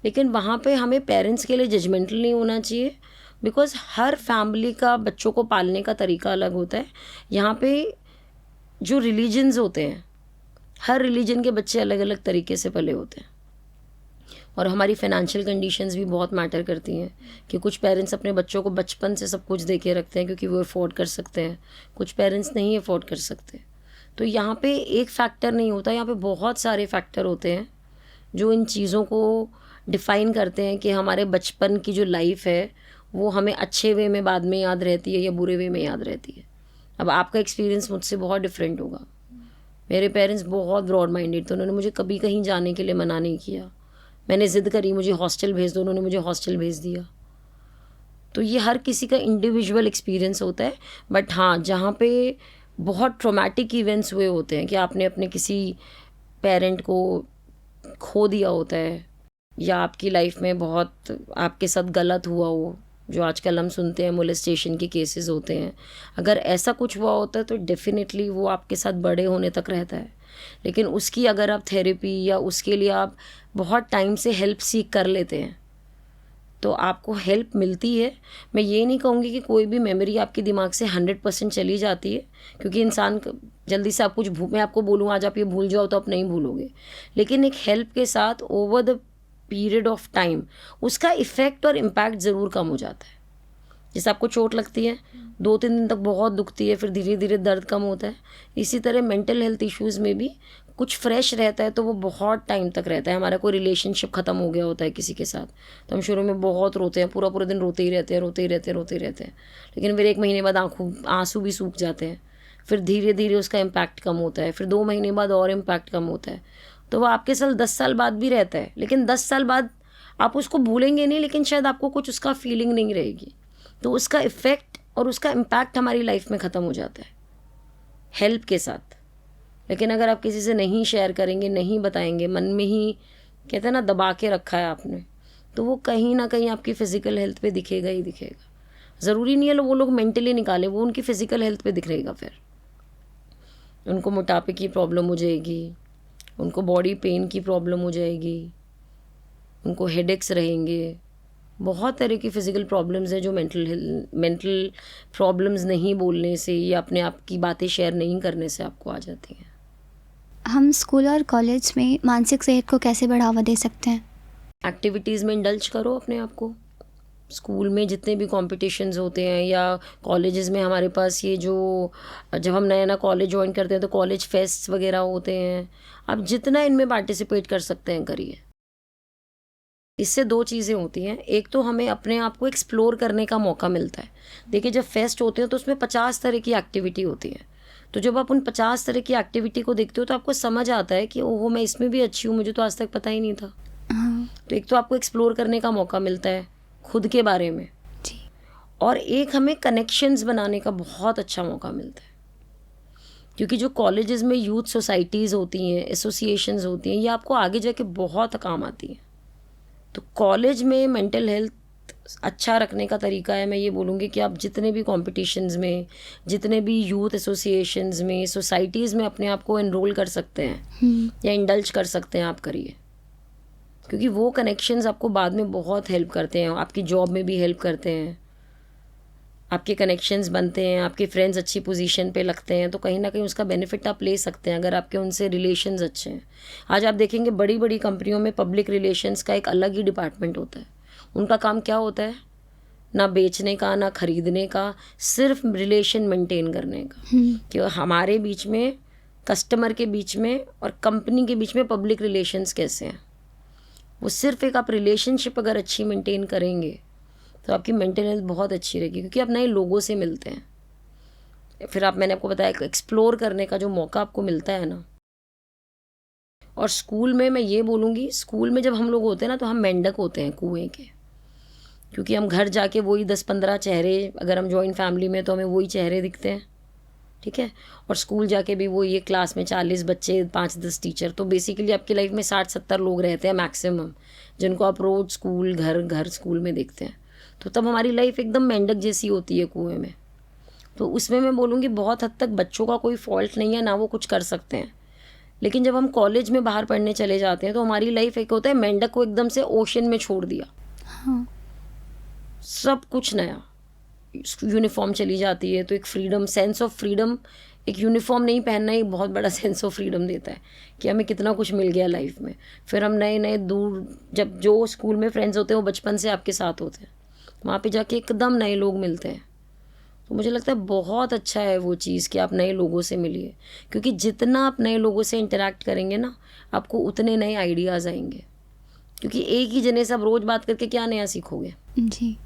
[SPEAKER 2] लेकिन वहाँ पे हमें पेरेंट्स के लिए जजमेंटल नहीं होना चाहिए, बिकॉज़ हर फैमिली का बच्चों को पालने का तरीका अलग होता है। यहाँ पे जो रिलीजन्स होते हैं, हर रिलीजन के बच्चे अलग अलग तरीके से पले होते हैं। और हमारी फाइनेंशियल कंडीशंस भी बहुत मैटर करती हैं कि कुछ पेरेंट्स अपने बच्चों को बचपन से सब कुछ दे के रखते हैं क्योंकि वो अफोर्ड कर सकते हैं, कुछ पेरेंट्स नहीं अफोर्ड कर सकते। तो यहाँ पे एक फैक्टर नहीं होता, यहाँ पे बहुत सारे फैक्टर होते हैं जो इन चीज़ों को डिफ़ाइन करते हैं कि हमारे बचपन की जो लाइफ है वो हमें अच्छे वे में बाद में याद रहती है या बुरे वे में याद रहती है। अब आपका एक्सपीरियंस मुझसे बहुत डिफरेंट होगा। मेरे पेरेंट्स बहुत ब्रॉड माइंडेड थे, उन्होंने मुझे कभी कहीं जाने के लिए मना नहीं किया। मैंने ज़िद करी मुझे हॉस्टल भेज दो, उन्होंने मुझे हॉस्टल भेज दिया। तो ये हर किसी का इंडिविजुअल एक्सपीरियंस होता है। बट हाँ, जहाँ पे बहुत ट्रॉमेटिक इवेंट्स हुए होते हैं कि आपने अपने किसी पेरेंट को खो दिया होता है या आपकी लाइफ में बहुत आपके साथ गलत हुआ हो, जो आजकल हम सुनते हैं मोलेस्टेशन के केसेस होते हैं, अगर ऐसा कुछ हुआ होता है तो डेफिनेटली वो आपके साथ बड़े होने तक रहता है। लेकिन उसकी अगर आप थेरेपी या उसके लिए आप बहुत टाइम से हेल्प सीख कर लेते हैं तो आपको हेल्प मिलती है। मैं ये नहीं कहूँगी कि कोई भी मेमोरी आपके दिमाग से 100% चली जाती है, क्योंकि इंसान जल्दी से आप कुछ मैं आपको बोलूँ आज आप ये भूल जाओ तो आप नहीं भूलोगे। लेकिन एक हेल्प के साथ over the period of time उसका इफ़ेक्ट और इम्पैक्ट ज़रूर कम हो जाता है। जैसे आपको चोट लगती है, 2-3 दिन तक बहुत दुखती है, फिर धीरे धीरे दर्द कम होता है। इसी तरह मेंटल हेल्थ इश्यूज़ में भी कुछ फ्रेश रहता है तो वो बहुत टाइम तक रहता है। हमारा कोई रिलेशनशिप ख़त्म हो गया होता है किसी के साथ तो हम शुरू में बहुत रोते हैं, पूरा दिन रोते ही रहते हैं। लेकिन फिर 1 महीने बाद आंसू भी सूख जाते हैं, फिर धीरे धीरे उसका इम्पैक्ट कम होता है, फिर 2 महीने बाद और इम्पैक्ट कम होता है। तो वो आपके साथ 10 साल बाद भी रहता है, लेकिन 10 साल बाद आप उसको भूलेंगे नहीं, लेकिन शायद आपको कुछ उसका फीलिंग नहीं रहेगी। तो उसका इफ़ेक्ट और उसका इम्पैक्ट हमारी लाइफ में ख़त्म हो जाता है हेल्प के साथ। लेकिन अगर आप किसी से नहीं शेयर करेंगे, नहीं बताएंगे, मन में ही कहते हैं ना दबा के रखा है आपने, तो वो कहीं ना कहीं आपकी फ़िज़िकल हेल्थ पे दिखेगा ही दिखेगा। ज़रूरी नहीं है वो लोग मेंटली निकालें, वो उनकी फ़िज़िकल हेल्थ पे दिखेगा। फिर उनको मोटापे की प्रॉब्लम हो जाएगी, उनको बॉडी पेन की प्रॉब्लम हो जाएगी, उनको हेडेक्स रहेंगे, बहुत तरह की फ़िज़िकल प्रॉब्लम्स हैं जो मेंटल प्रॉब्लम्स नहीं बोलने से या अपने आप की बातें शेयर नहीं करने से आपको आ जाती हैं।
[SPEAKER 1] हम स्कूल और कॉलेज में मानसिक सेहत को कैसे बढ़ावा दे सकते हैं?
[SPEAKER 2] एक्टिविटीज़ में इंडल्ज करो अपने आप को। स्कूल में जितने भी कॉम्पिटिशन्स होते हैं या कॉलेजेस में हमारे पास ये जो जब हम नया कॉलेज ज्वाइन करते हैं तो कॉलेज फेस्ट वगैरह होते हैं, आप जितना इनमें पार्टिसिपेट कर सकते हैं करिए। इससे 2 चीज़ें होती हैं, एक तो हमें अपने आप को एक्सप्लोर करने का मौका मिलता है। देखिए जब फेस्ट होते हैं तो उसमें 50 तरह की एक्टिविटी होती है, तो जब आप उन 50 तरह की एक्टिविटी को देखते हो तो आपको समझ आता है कि ओहो मैं इसमें भी अच्छी हूँ, मुझे तो आज तक पता ही नहीं था। तो एक तो आपको एक्सप्लोर करने का मौका मिलता है खुद के बारे में
[SPEAKER 1] जी।
[SPEAKER 2] और एक हमें कनेक्शंस बनाने का बहुत अच्छा मौका मिलता है, क्योंकि जो कॉलेजेस में यूथ सोसाइटीज़ होती हैं, एसोसिएशंस होती हैं, ये आपको आगे जाके बहुत काम आती हैं। तो कॉलेज में मेंटल हेल्थ अच्छा रखने का तरीका है, मैं ये बोलूँगी कि आप जितने भी कॉम्पिटिशन्स में, जितने भी यूथ एसोसिएशंस में, सोसाइटीज़ में अपने आप को एनरोल कर सकते हैं या इंडल्ज कर सकते हैं, आप करिए, क्योंकि वो कनेक्शंस आपको बाद में बहुत हेल्प करते हैं, आपकी जॉब में भी हेल्प करते हैं, आपके कनेक्शंस बनते हैं, आपके फ्रेंड्स अच्छी पोजीशन पे लगते हैं, तो कहीं ना कहीं उसका बेनिफिट आप ले सकते हैं अगर आपके उनसे रिलेशंस अच्छे हैं। आज आप देखेंगे बड़ी बड़ी कंपनियों में पब्लिक रिलेशंस का एक अलग ही डिपार्टमेंट होता है। उनका काम क्या होता है? ना बेचने का, ना खरीदने का, सिर्फ रिलेशन मेंटेन करने का, कि हमारे बीच में, कस्टमर के बीच में और कंपनी के बीच में पब्लिक रिलेशंस कैसे हैं। वो सिर्फ एक आप रिलेशनशिप अगर अच्छी मेंटेन करेंगे तो आपकी मेंटल हेल्थ बहुत अच्छी रहेगी, क्योंकि आप नए लोगों से मिलते हैं। फिर मैंने आपको बताया एक्सप्लोर करने का जो मौका आपको मिलता है ना। और स्कूल में मैं ये बोलूँगी, स्कूल में जब हम लोग होते हैं ना तो हम मेंढक होते हैं कुएं के, क्योंकि हम घर जाके वही 10-15 चेहरे, अगर हम जॉइंट फैमिली में तो हमें वही चेहरे दिखते हैं, ठीक है, और स्कूल जाके भी वो ये क्लास में 40 बच्चे, 5-10 टीचर, तो बेसिकली आपकी लाइफ में 60-70 लोग रहते हैं मैक्सिमम, जिनको आप रोज स्कूल घर स्कूल में देखते हैं। तो तब हमारी लाइफ एकदम मेंढक जैसी होती है कुएं में। तो उसमें मैं बोलूँगी बहुत हद तक बच्चों का कोई फॉल्ट नहीं है, ना वो कुछ कर सकते हैं। लेकिन जब हम कॉलेज में बाहर पढ़ने चले जाते हैं तो हमारी लाइफ एक होता है मेंढक को एकदम से ओशन में छोड़ दिया।
[SPEAKER 1] हाँ।
[SPEAKER 2] सब कुछ नया, यूनिफॉर्म चली जाती है तो एक फ्रीडम, सेंस ऑफ फ्रीडम, एक यूनिफॉर्म नहीं पहनना एक बहुत बड़ा सेंस ऑफ फ्रीडम देता है कि हमें कितना कुछ मिल गया लाइफ में। फिर हम नए नए दूर, जब जो स्कूल में फ्रेंड्स होते हैं वो बचपन से आपके साथ होते हैं, वहाँ पे जाके एकदम नए लोग मिलते हैं। तो मुझे लगता है बहुत अच्छा है वो चीज़ कि आप नए लोगों से मिलिए, क्योंकि जितना आप नए लोगों से इंटरेक्ट करेंगे ना, आपको उतने नए आइडियाज़ आएंगे, क्योंकि एक ही जने से आप रोज़ बात करके क्या नया सीखोगे
[SPEAKER 1] जी।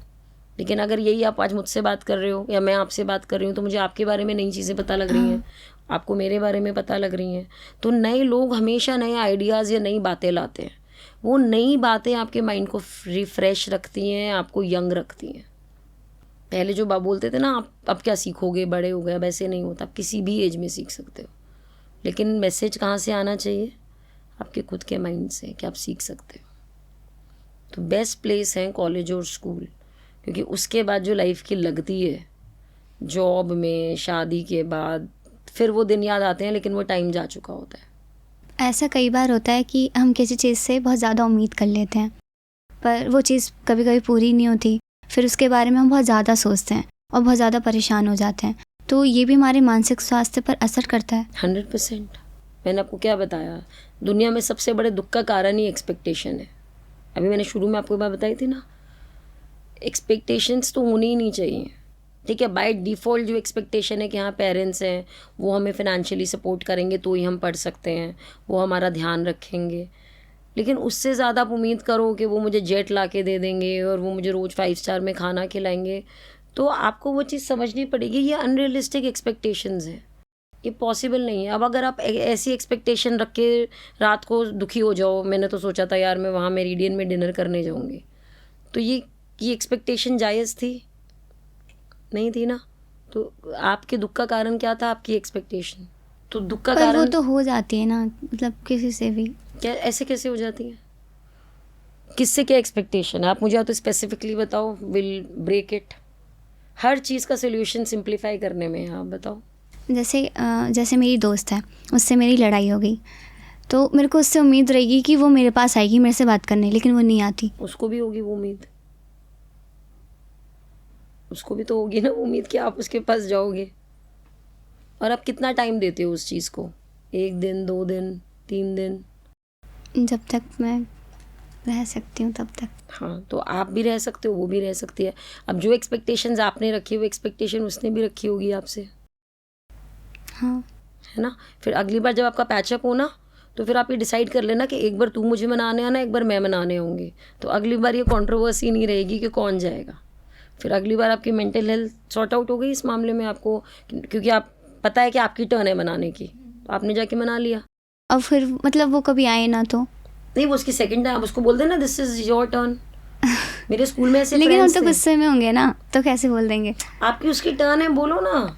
[SPEAKER 2] लेकिन अगर यही आप आज मुझसे बात कर रहे हो या मैं आपसे बात कर रही हूँ तो मुझे आपके बारे में नई चीज़ें पता लग रही हैं, आपको मेरे बारे में पता लग रही हैं। तो नए लोग हमेशा नए आइडियाज़ या नई बातें लाते हैं। वो नई बातें आपके माइंड को रिफ्रेश रखती हैं, आपको यंग रखती हैं। पहले जो बाप बोलते थे ना, आप क्या सीखोगे, बड़े हो गए, अब ऐसे नहीं होता, आप किसी भी एज में सीख सकते हो। लेकिन मैसेज कहाँ से आना चाहिए? आपके खुद के माइंड से, कि आप सीख सकते हो। तो बेस्ट प्लेस है कॉलेज और स्कूल, क्योंकि उसके बाद जो लाइफ की लगती है, जॉब में, शादी के बाद, फिर वो दिन याद आते हैं, लेकिन वो टाइम जा चुका होता है।
[SPEAKER 1] ऐसा कई बार होता है कि हम किसी चीज़ से बहुत ज़्यादा उम्मीद कर लेते हैं, पर वो चीज़ कभी कभी पूरी नहीं होती, फिर उसके बारे में हम बहुत ज़्यादा सोचते हैं और बहुत ज़्यादा परेशान हो जाते हैं। तो ये भी हमारे मानसिक स्वास्थ्य पर असर करता है।
[SPEAKER 2] 100%। मैंने आपको क्या बताया, दुनिया में सबसे बड़े दुख का कारण ही एक्सपेक्टेशन है। अभी मैंने शुरू में आपको बात बताई थी ना, एक्सपेक्टेशंस तो होनी ही नहीं चाहिए, ठीक है। बाय डिफ़ॉल्ट जो एक्सपेक्टेशन है कि हाँ पेरेंट्स हैं, वो हमें फाइनेंशियली सपोर्ट करेंगे तो ही हम पढ़ सकते हैं, वो हमारा ध्यान रखेंगे, लेकिन उससे ज़्यादा आप उम्मीद करो कि वो मुझे जेट ला के दे देंगे और वो मुझे रोज़ 5 स्टार में खाना खिलाएंगे, तो आपको वो चीज़ समझनी पड़ेगी। ये अनरियलिस्टिक एक्सपेक्टेशंस हैं, ये पॉसिबल नहीं है। अब अगर आप ऐसी एक्सपेक्टेशन रख के रात को दुखी हो जाओ, मैंने तो सोचा था यार मैं वहाँ मेरिडियन में डिनर करने जाऊँगी, तो ये एक्सपेक्टेशन जायज़ थी? नहीं थी ना। तो आपके दुख का कारण क्या था? आपकी एक्सपेक्टेशन। तो दुख का कारण
[SPEAKER 1] वो तो हो जाती है ना, मतलब किसी से भी।
[SPEAKER 2] क्या ऐसे कैसे हो जाती है? किससे क्या एक्सपेक्टेशन है? आप मुझे तो स्पेसिफिकली बताओ, विल ब्रेक इट। हर चीज़ का सोल्यूशन सिंप्लीफाई करने में है, आप बताओ।
[SPEAKER 1] जैसे मेरी दोस्त है, उससे मेरी लड़ाई हो गई, तो मेरे को उससे उम्मीद रहेगी कि वो मेरे पास आएगी मेरे से बात करने, लेकिन वो नहीं आती।
[SPEAKER 2] उसको भी होगी वो उम्मीद, उसको भी तो होगी ना उम्मीद कि आप उसके पास जाओगे। और आप कितना टाइम देते हो उस चीज़ को? 1 दिन, 2 दिन, 3 दिन?
[SPEAKER 1] जब तक मैं रह सकती हूँ तब तक।
[SPEAKER 2] हाँ, तो आप भी रह सकते हो, वो भी रह सकती है। अब जो एक्सपेक्टेशंस आपने रखी, वो एक्सपेक्टेशन उसने भी रखी होगी आपसे,
[SPEAKER 1] हाँ,
[SPEAKER 2] है ना। फिर अगली बार जब आपका पैचअप हो ना, तो फिर आप ये डिसाइड कर लेना कि एक बार तू मुझे मनाने आना, एक बार मैं मनाने आऊँगी। तो अगली बार ये कंट्रोवर्सी नहीं रहेगी कि कौन जाएगा। फिर अगली बार आपकी मेंटल हेल्थ सॉर्ट आउट हो गई इस मामले में आपको, क्योंकि आप पता है कि आपकी टर्न है मनाने की, तो आपने जाके मना लिया।
[SPEAKER 1] अब फिर मतलब वो कभी आए ना तो
[SPEAKER 2] नहीं, वो उसकी सेकंड टाइम, आप उसको बोल देना दिस इज योर टर्न। मेरे स्कूल में ऐसे
[SPEAKER 1] लेकिन हम
[SPEAKER 2] फ्रेंड्स
[SPEAKER 1] तो
[SPEAKER 2] थे।
[SPEAKER 1] गुस्से में होंगे ना, तो कैसे बोल देंगे?
[SPEAKER 2] आपकी उसकी टर्न है, बोलो ना,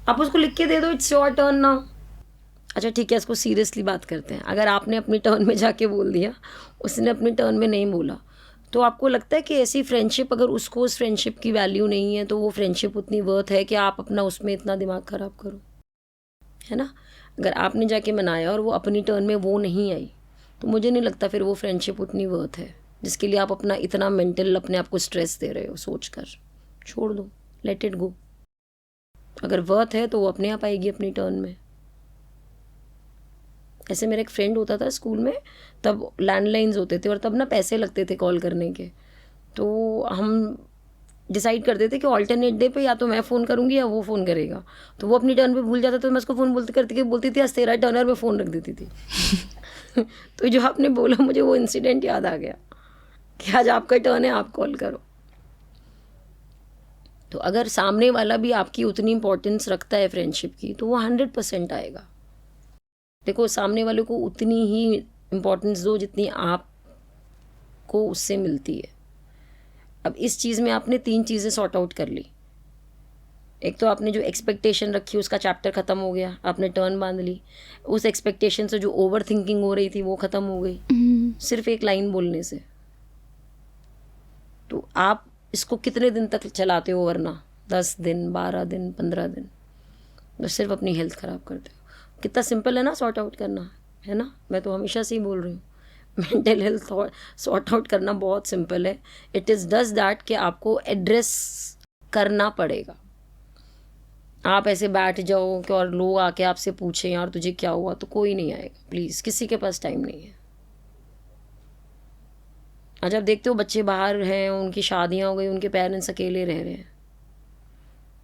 [SPEAKER 2] आप उसको लिख के दे दो, इट्स योर टर्न नाउ। अच्छा ठीक है, इसको सीरियसली बात करते हैं। अगर आपने अपनी टर्न में जाके बोल दिया, उसने अपनी टर्न में नहीं बोला, तो आपको लगता है कि ऐसी फ्रेंडशिप, अगर उसको उस फ्रेंडशिप की वैल्यू नहीं है तो वो फ्रेंडशिप उतनी वर्थ है कि आप अपना उसमें इतना दिमाग ख़राब करो, है ना? अगर आपने जाके मनाया और वो अपनी टर्न में वो नहीं आई, तो मुझे नहीं लगता फिर वो फ्रेंडशिप उतनी वर्थ है जिसके लिए आप अपना इतना मेंटल अपने आप को स्ट्रेस दे रहे हो सोच कर। छोड़ दो, लेट इट गो। अगर वर्थ है तो वो अपने आप आएगी अपनी टर्न में। ऐसे मेरा एक फ्रेंड होता था स्कूल में, तब लैंडलाइंस होते थे और तब ना पैसे लगते थे कॉल करने के, तो हम डिसाइड करते थे कि ऑल्टरनेट डे पे या तो मैं फ़ोन करूँगी या वो फ़ोन करेगा। तो वो अपनी टर्न पे भूल जाता, तो मैं उसको फ़ोन बोलती थी आज तेरा टर्न, और मैं फ़ोन रख देती थी। तो जो आपने बोला, मुझे वो इंसिडेंट याद आ गया कि आज आपका टर्न है, आप कॉल करो। तो अगर सामने वाला भी आपकी उतनी इम्पोर्टेंस रखता है फ्रेंडशिप की, तो वो 100% आएगा। देखो, सामने वाले को उतनी ही इम्पोर्टेंस दो जितनी आपको उससे मिलती है। अब इस चीज़ में आपने 3 चीज़ें सॉर्ट आउट कर ली। एक तो आपने जो एक्सपेक्टेशन रखी उसका चैप्टर ख़त्म हो गया, आपने टर्न बांध ली। उस एक्सपेक्टेशन से जो ओवर थिंकिंग हो रही थी वो ख़त्म हो गई सिर्फ एक लाइन बोलने से। तो आप इसको कितने दिन तक चलाते हो, वरना 10 दिन, 12 दिन, 15 दिन, तो सिर्फ अपनी हेल्थ ख़राब करते हो। कितना सिंपल है ना सॉर्ट आउट करना, है ना? मैं तो हमेशा से ही बोल रही हूँ, मेंटल हेल्थ सॉर्ट आउट करना बहुत सिंपल है। इट इज़ जस्ट दैट कि आपको एड्रेस करना पड़ेगा। आप ऐसे बैठ जाओ कि और लोग आके आपसे पूछें यार तुझे क्या हुआ, तो कोई नहीं आएगा। प्लीज़, किसी के पास टाइम नहीं है। आज आप देखते हो बच्चे बाहर हैं, उनकी शादियां हो गई, उनके पेरेंट्स अकेले रह रहे हैं,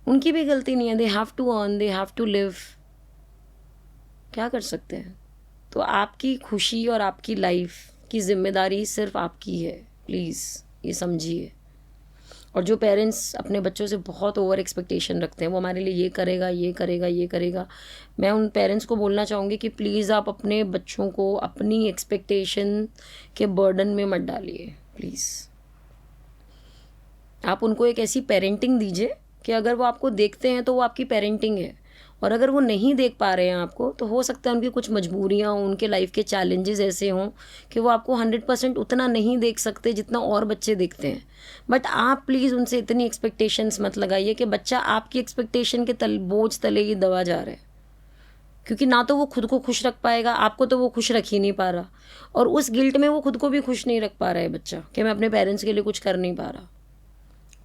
[SPEAKER 2] उनकी भी गलती नहीं है। They have to earn, they have to live, क्या कर सकते हैं? तो आपकी खुशी और आपकी लाइफ की जिम्मेदारी सिर्फ आपकी है। प्लीज़ ये समझिए। और जो पेरेंट्स अपने बच्चों से बहुत ओवर एक्सपेक्टेशन रखते हैं, वो हमारे लिए ये करेगा, ये करेगा, ये करेगा, मैं उन पेरेंट्स को बोलना चाहूँगी कि प्लीज़ आप अपने बच्चों को अपनी एक्सपेक्टेशन के बर्डन में मत डालिए। प्लीज़ आप उनको एक ऐसी पेरेंटिंग दीजिए कि अगर वो आपको देखते हैं तो वो आपकी पेरेंटिंग है, और अगर वो नहीं देख पा रहे हैं आपको, तो हो सकता है उनकी कुछ मजबूरियाँ हों, उनके लाइफ के चैलेंजेस ऐसे हों कि वो आपको 100% उतना नहीं देख सकते जितना और बच्चे देखते हैं। बट आप प्लीज़ उनसे इतनी एक्सपेक्टेशंस मत लगाइए कि बच्चा आपकी एक्सपेक्टेशन के बोझ तले ही दबा जा रहा है, क्योंकि ना तो वो खुद को खुश रख पाएगा, आपको तो वो खुश रख ही नहीं पा रहा, और उस गिल्ट में वो खुद को भी खुश नहीं रख पा रहा है बच्चा कि मैं अपने पेरेंट्स के लिए कुछ कर नहीं पा रहा।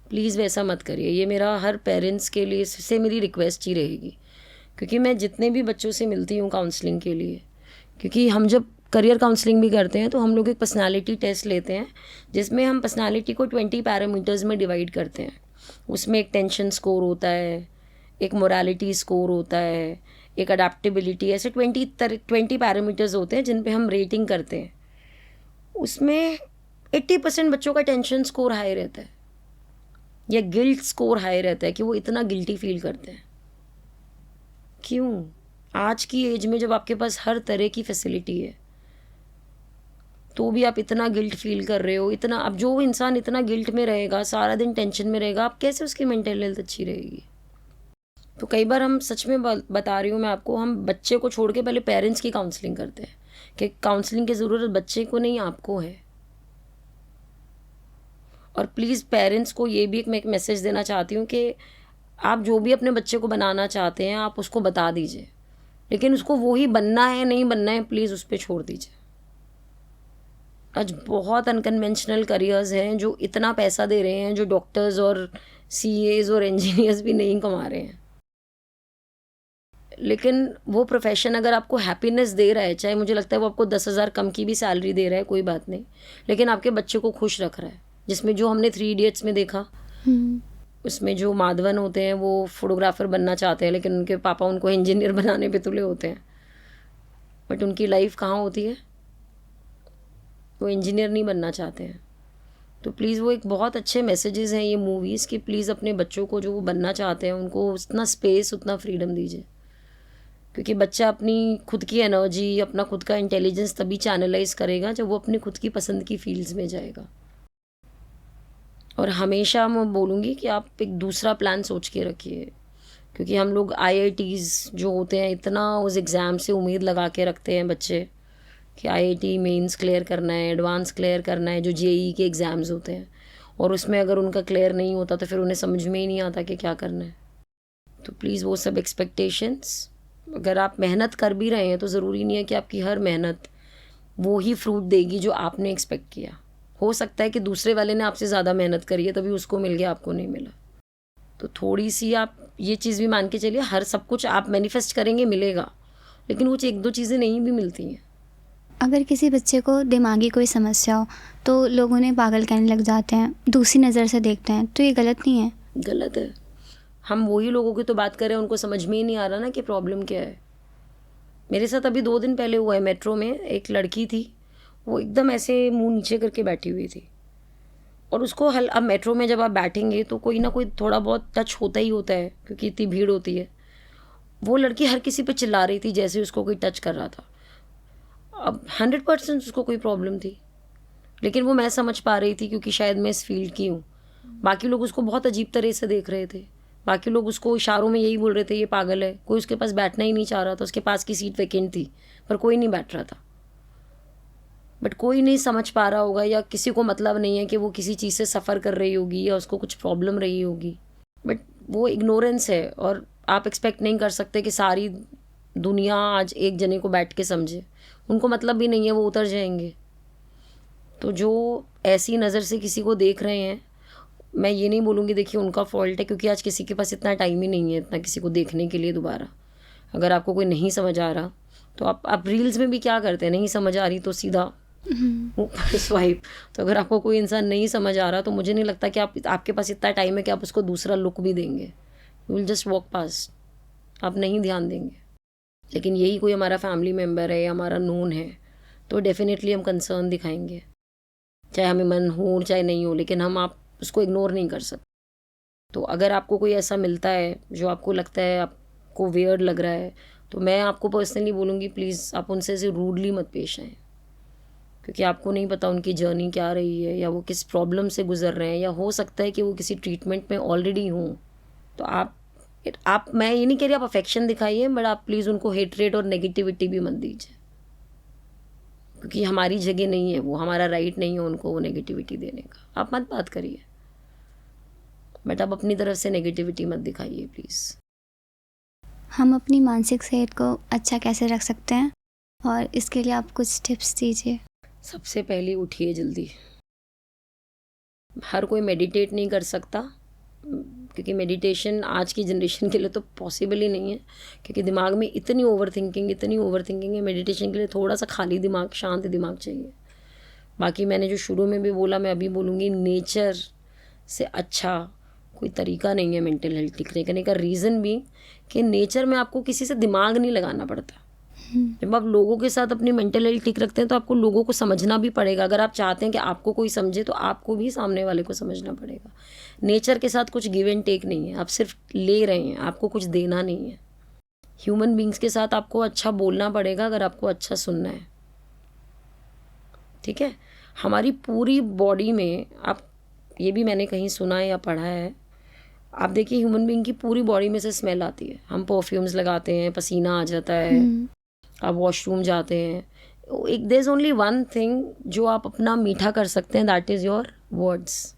[SPEAKER 2] प्लीज़ वैसा मत करिए। ये मेरा हर पेरेंट्स के लिए से मेरी रिक्वेस्ट ही रहेगी, क्योंकि मैं जितने भी बच्चों से मिलती हूँ काउंसलिंग के लिए, क्योंकि हम जब करियर काउंसलिंग भी करते हैं तो हम लोग एक पर्सनालिटी टेस्ट लेते हैं, जिसमें हम पर्सनालिटी को 20 पैरामीटर्स में डिवाइड करते हैं। उसमें एक टेंशन स्कोर होता है, एक मोरालिटी स्कोर होता है, एक अडेप्टेबिलिटी, ऐसे 20 पैरामीटर्स होते हैं जिन पे हम रेटिंग करते हैं। उसमें 80% बच्चों का टेंशन स्कोर हाई रहता है, या गिल्ट स्कोर हाई रहता है कि वो इतना गिल्टी फील करते हैं। क्यों? आज की एज में जब आपके पास हर तरह की फैसिलिटी है, तो भी आप इतना गिल्ट फील कर रहे हो। इतना, अब जो इंसान इतना गिल्ट में रहेगा, सारा दिन टेंशन में रहेगा, आप कैसे उसकी मेंटल हेल्थ अच्छी रहेगी? तो कई बार हम सच में बता रही हूँ मैं आपको, हम बच्चे को छोड़ के पहले पेरेंट्स की काउंसलिंग करते हैं कि काउंसलिंग की ज़रूरत बच्चे को नहीं, आपको है। और प्लीज़ पेरेंट्स को ये भी मैं एक मैसेज देना चाहती हूँ कि आप जो भी अपने बच्चे को बनाना चाहते हैं आप उसको बता दीजिए, लेकिन उसको वो ही बनना है नहीं बनना है, प्लीज़ उस पर छोड़ दीजिए। आज बहुत अनकन्वेंशनल करियर्स हैं जो इतना पैसा दे रहे हैं, जो डॉक्टर्स और सीएज और इंजीनियर्स भी नहीं कमा रहे हैं। लेकिन वो प्रोफेशन अगर आपको हैप्पीनेस दे रहा है, चाहे मुझे लगता है वो आपको 10,000 कम की भी सैलरी दे रहा है, कोई बात नहीं, लेकिन आपके बच्चे को खुश रख रहा है, जिसमें जो हमने 3 इडियट्स में देखा, उसमें जो माधवन होते हैं वो फोटोग्राफर बनना चाहते हैं, लेकिन उनके पापा उनको इंजीनियर बनाने पे तुले होते हैं, बट उनकी लाइफ कहाँ होती है? वो इंजीनियर नहीं बनना चाहते हैं। तो प्लीज़ वो एक बहुत अच्छे मैसेजेस हैं ये मूवीज़ कि प्लीज़ अपने बच्चों को जो वो बनना चाहते हैं उनको उतना स्पेस, उतना फ्रीडम दीजिए, क्योंकि बच्चा अपनी खुद की एनर्जी, अपना खुद का इंटेलिजेंस तभी चैनलाइज करेगा जब वो अपनी खुद की पसंद की फील्ड्स में जाएगा। और हमेशा मैं बोलूँगी कि आप एक दूसरा प्लान सोच के रखिए, क्योंकि हम लोग IITs जो होते हैं इतना उस एग्ज़ाम से उम्मीद लगा के रखते हैं बच्चे कि IIT मेंस क्लियर करना है, एडवांस क्लियर करना है, जो JEE के एग्ज़ाम्स होते हैं, और उसमें अगर उनका क्लियर नहीं होता तो फिर उन्हें समझ में ही नहीं आता कि क्या करना है। तो प्लीज़ वो सब एक्सपेक्टेशंस, अगर आप मेहनत कर भी रहे हैं तो ज़रूरी नहीं है कि आपकी हर मेहनत वो ही फ्रूट देगी जो आपने एक्सपेक्ट किया। हो सकता है कि दूसरे वाले ने आपसे ज़्यादा मेहनत करी है तभी उसको मिल गया, आपको नहीं मिला। तो थोड़ी सी आप ये चीज़ भी मान के चलिए, हर सब कुछ आप मैनिफेस्ट करेंगे मिलेगा, लेकिन वो एक दो चीज़ें नहीं भी मिलती हैं।
[SPEAKER 1] अगर किसी बच्चे को दिमागी कोई समस्या हो तो लोग उन्हें पागल कहने लग जाते हैं, दूसरी नज़र से देखते हैं, तो ये गलत नहीं है?
[SPEAKER 2] गलत है। हम वही लोगों की तो बात कर रहे हैं, उनको समझ में ही नहीं आ रहा ना कि प्रॉब्लम क्या है। मेरे साथ अभी 2 दिन पहले हुआ है, मेट्रो में एक लड़की थी, वो एकदम ऐसे मुंह नीचे करके बैठी हुई थी, और उसको अब मेट्रो में जब आप बैठेंगे तो कोई ना कोई थोड़ा बहुत टच होता ही होता है क्योंकि इतनी भीड़ होती है। वो लड़की हर किसी पे चिल्ला रही थी जैसे उसको कोई टच कर रहा था। अब 100% उसको कोई प्रॉब्लम थी, लेकिन वो मैं समझ पा रही थी क्योंकि शायद मैं इस फील्ड की हूँ। बाकी लोग उसको बहुत अजीब तरह से देख रहे थे, बाकी लोग उसको इशारों में यही बोल रहे थे ये पागल है। कोई उसके पास बैठना ही नहीं चाह रहा था, उसके पास की सीट वैकेंट थी पर कोई नहीं बैठ रहा था। बट कोई नहीं समझ पा रहा होगा, या किसी को मतलब नहीं है कि वो किसी चीज़ से सफ़र कर रही होगी या उसको कुछ प्रॉब्लम रही होगी, बट वो इग्नोरेंस है। और आप एक्सपेक्ट नहीं कर सकते कि सारी दुनिया आज एक जने को बैठ के समझे, उनको मतलब भी नहीं है, वो उतर जाएंगे। तो जो ऐसी नज़र से किसी को देख रहे हैं, मैं ये नहीं बोलूँगी देखिए उनका फॉल्ट है, क्योंकि आज किसी के पास इतना टाइम ही नहीं है इतना किसी को देखने के लिए दोबारा। अगर आपको कोई नहीं समझ आ रहा तो आप रील्स में भी क्या करते हैं, नहीं समझ आ रही तो सीधा ऊपर स्वाइप। तो अगर आपको कोई इंसान नहीं समझ आ रहा तो मुझे नहीं लगता कि आपके पास इतना टाइम है कि आप उसको दूसरा लुक भी देंगे। यू विल जस्ट वॉक पास, आप नहीं ध्यान देंगे। लेकिन यही कोई हमारा फैमिली मेम्बर है या हमारा नोन है तो डेफिनेटली हम कंसर्न दिखाएंगे, चाहे हमें मन हो चाहे नहीं हो, लेकिन हम आप उसको इग्नोर नहीं कर सकते। तो अगर आपको कोई ऐसा मिलता है जो आपको लगता है आपको वियर्ड लग रहा है, तो मैं आपको पर्सनली बोलूँगी प्लीज़ आप उनसे ऐसे रूडली मत पेश आएँ, क्योंकि आपको नहीं पता उनकी जर्नी क्या रही है या वो किस प्रॉब्लम से गुजर रहे हैं, या हो सकता है कि वो किसी ट्रीटमेंट में ऑलरेडी हों। तो आप मैं ये नहीं कह रही आप अफेक्शन दिखाइए, बट आप प्लीज़ उनको हेटरेट और नेगेटिविटी भी मत दीजिए, क्योंकि हमारी जगह नहीं है वो, हमारा राइट नहीं है उनको वो नेगेटिविटी देने का। आप मत बात करिए, बट आप अपनी तरफ से नेगेटिविटी मत दिखाइए प्लीज़।
[SPEAKER 1] हम अपनी मानसिक सेहत को अच्छा कैसे रख सकते हैं, और इसके लिए आप कुछ टिप्स दीजिए। सबसे
[SPEAKER 2] पहले उठिए जल्दी। हर कोई मेडिटेट नहीं कर सकता, क्योंकि मेडिटेशन आज की जनरेशन के लिए तो पॉसिबल ही नहीं है, क्योंकि दिमाग में इतनी ओवर थिंकिंग है। मेडिटेशन के लिए थोड़ा सा खाली दिमाग, शांत दिमाग चाहिए। बाकी मैंने जो शुरू में भी बोला, मैं अभी बोलूँगी, नेचर से अच्छा कोई तरीका नहीं है मेंटल हेल्थ ठीक करने का। रीज़न भी कि नेचर में आपको किसी से दिमाग नहीं लगाना पड़ता। जब आप लोगों के साथ अपनी मेंटल हेल्थ ठीक रखते हैं तो आपको लोगों को समझना भी पड़ेगा। अगर आप चाहते हैं कि आपको कोई समझे तो आपको भी सामने वाले को समझना पड़ेगा। नेचर के साथ कुछ गिव एंड टेक नहीं है, आप सिर्फ ले रहे हैं, आपको कुछ देना नहीं है। ह्यूमन बींग्स के साथ आपको अच्छा बोलना पड़ेगा अगर आपको अच्छा सुनना है, ठीक है। हमारी पूरी बॉडी में, आप ये भी मैंने कहीं सुना है या पढ़ा है, आप देखिए ह्यूमन बींग की पूरी बॉडी में से स्मेल आती है। हम परफ्यूम्स लगाते हैं, पसीना आ जाता है, आप वॉशरूम जाते हैं, there is only one thing जो आप अपना मीठा कर सकते हैं, दैट इज़ योर वर्ड्स।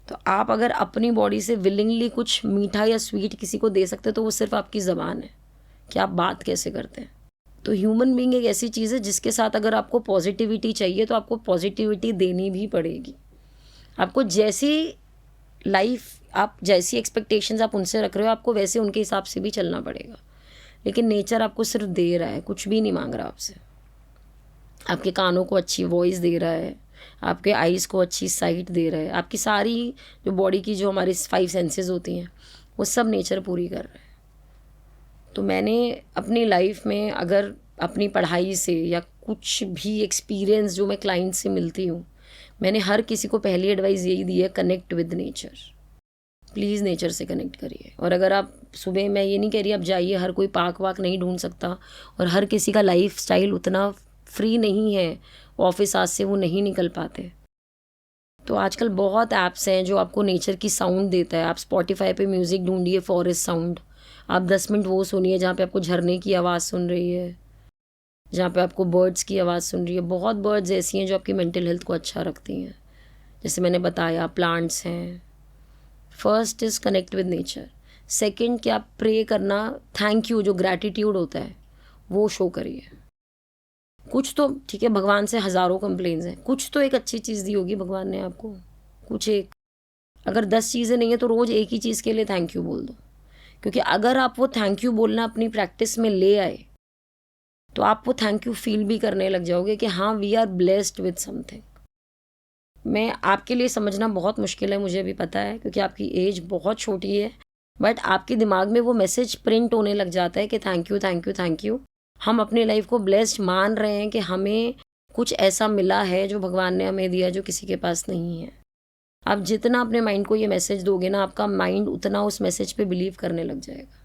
[SPEAKER 2] तो आप अगर अपनी बॉडी से विलिंगली कुछ मीठा या स्वीट किसी को दे सकते हैं तो वो सिर्फ आपकी ज़बान है कि आप बात कैसे करते हैं। तो ह्यूमन बीइंग एक ऐसी चीज़ है जिसके साथ अगर आपको पॉजिटिविटी चाहिए तो आपको पॉजिटिविटी देनी भी पड़ेगी। आपको जैसी लाइफ, आप जैसी एक्सपेक्टेशंस आप उनसे रख रहे हो, आपको वैसे उनके हिसाब से भी चलना पड़ेगा। लेकिन नेचर आपको सिर्फ दे रहा है, कुछ भी नहीं मांग रहा आपसे। आपके कानों को अच्छी वॉइस दे रहा है, आपके आईज़ को अच्छी साइट दे रहा है, आपकी सारी जो बॉडी की जो हमारी 5 सेंसेस होती हैं वो सब नेचर पूरी कर रहा है। तो मैंने अपनी लाइफ में, अगर अपनी पढ़ाई से या कुछ भी एक्सपीरियंस जो मैं क्लाइंट से मिलती हूँ, मैंने हर किसी को पहली एडवाइस यही दी है, connect with nature. Please nature से कनेक्ट करिए। और अगर आप सुबह, मैं ये नहीं कह रही आप जाइए, हर कोई पार्क वाक नहीं ढूंढ सकता और हर किसी का लाइफ स्टाइल उतना फ्री नहीं है, ऑफिस आज से वो नहीं निकल पाते। तो आजकल बहुत ऐप्स हैं जो आपको नेचर की साउंड देता है। आप स्पॉटिफाई पे म्यूज़िक ढूंढिए, फॉरेस्ट साउंड, आप 10 मिनट वो सुनिए जहाँ पे आपको झरने की आवाज़ सुन रही है। जहाँ पे आपको बर्ड्स की आवाज़ सुन रही है। बहुत बर्ड्स ऐसी हैं जो आपकी मेंटल हेल्थ को अच्छा रखती हैं, जैसे मैंने बताया प्लांट्स हैं। First is connect with nature. Second कि आप प्रे करना, थैंक यू, जो ग्रैटिट्यूड होता है वो शो करिए। कुछ तो ठीक है, भगवान से हज़ारों कंप्लेंट्स हैं, कुछ तो एक अच्छी चीज़ दी होगी भगवान ने आपको, कुछ एक। अगर 10 चीज़ें नहीं है तो रोज़ एक ही चीज़ के लिए थैंक यू बोल दो, क्योंकि अगर आप वो थैंक यू बोलना अपनी प्रैक्टिस में ले आए तो आप वो थैंक यू फील भी करने लग जाओगे कि हाँ, we are blessed with something. मैं आपके लिए समझना बहुत मुश्किल है, मुझे भी पता है, क्योंकि आपकी एज बहुत छोटी है, बट आपके दिमाग में वो मैसेज प्रिंट होने लग जाता है कि thank you thank you thank you. हम अपनी लाइफ को ब्लेस्ड मान रहे हैं कि हमें कुछ ऐसा मिला है जो भगवान ने हमें दिया, जो किसी के पास नहीं है। आप जितना अपने माइंड को ये मैसेज दोगे ना, आपका माइंड उतना उस मैसेज पे बिलीव करने लग जाएगा।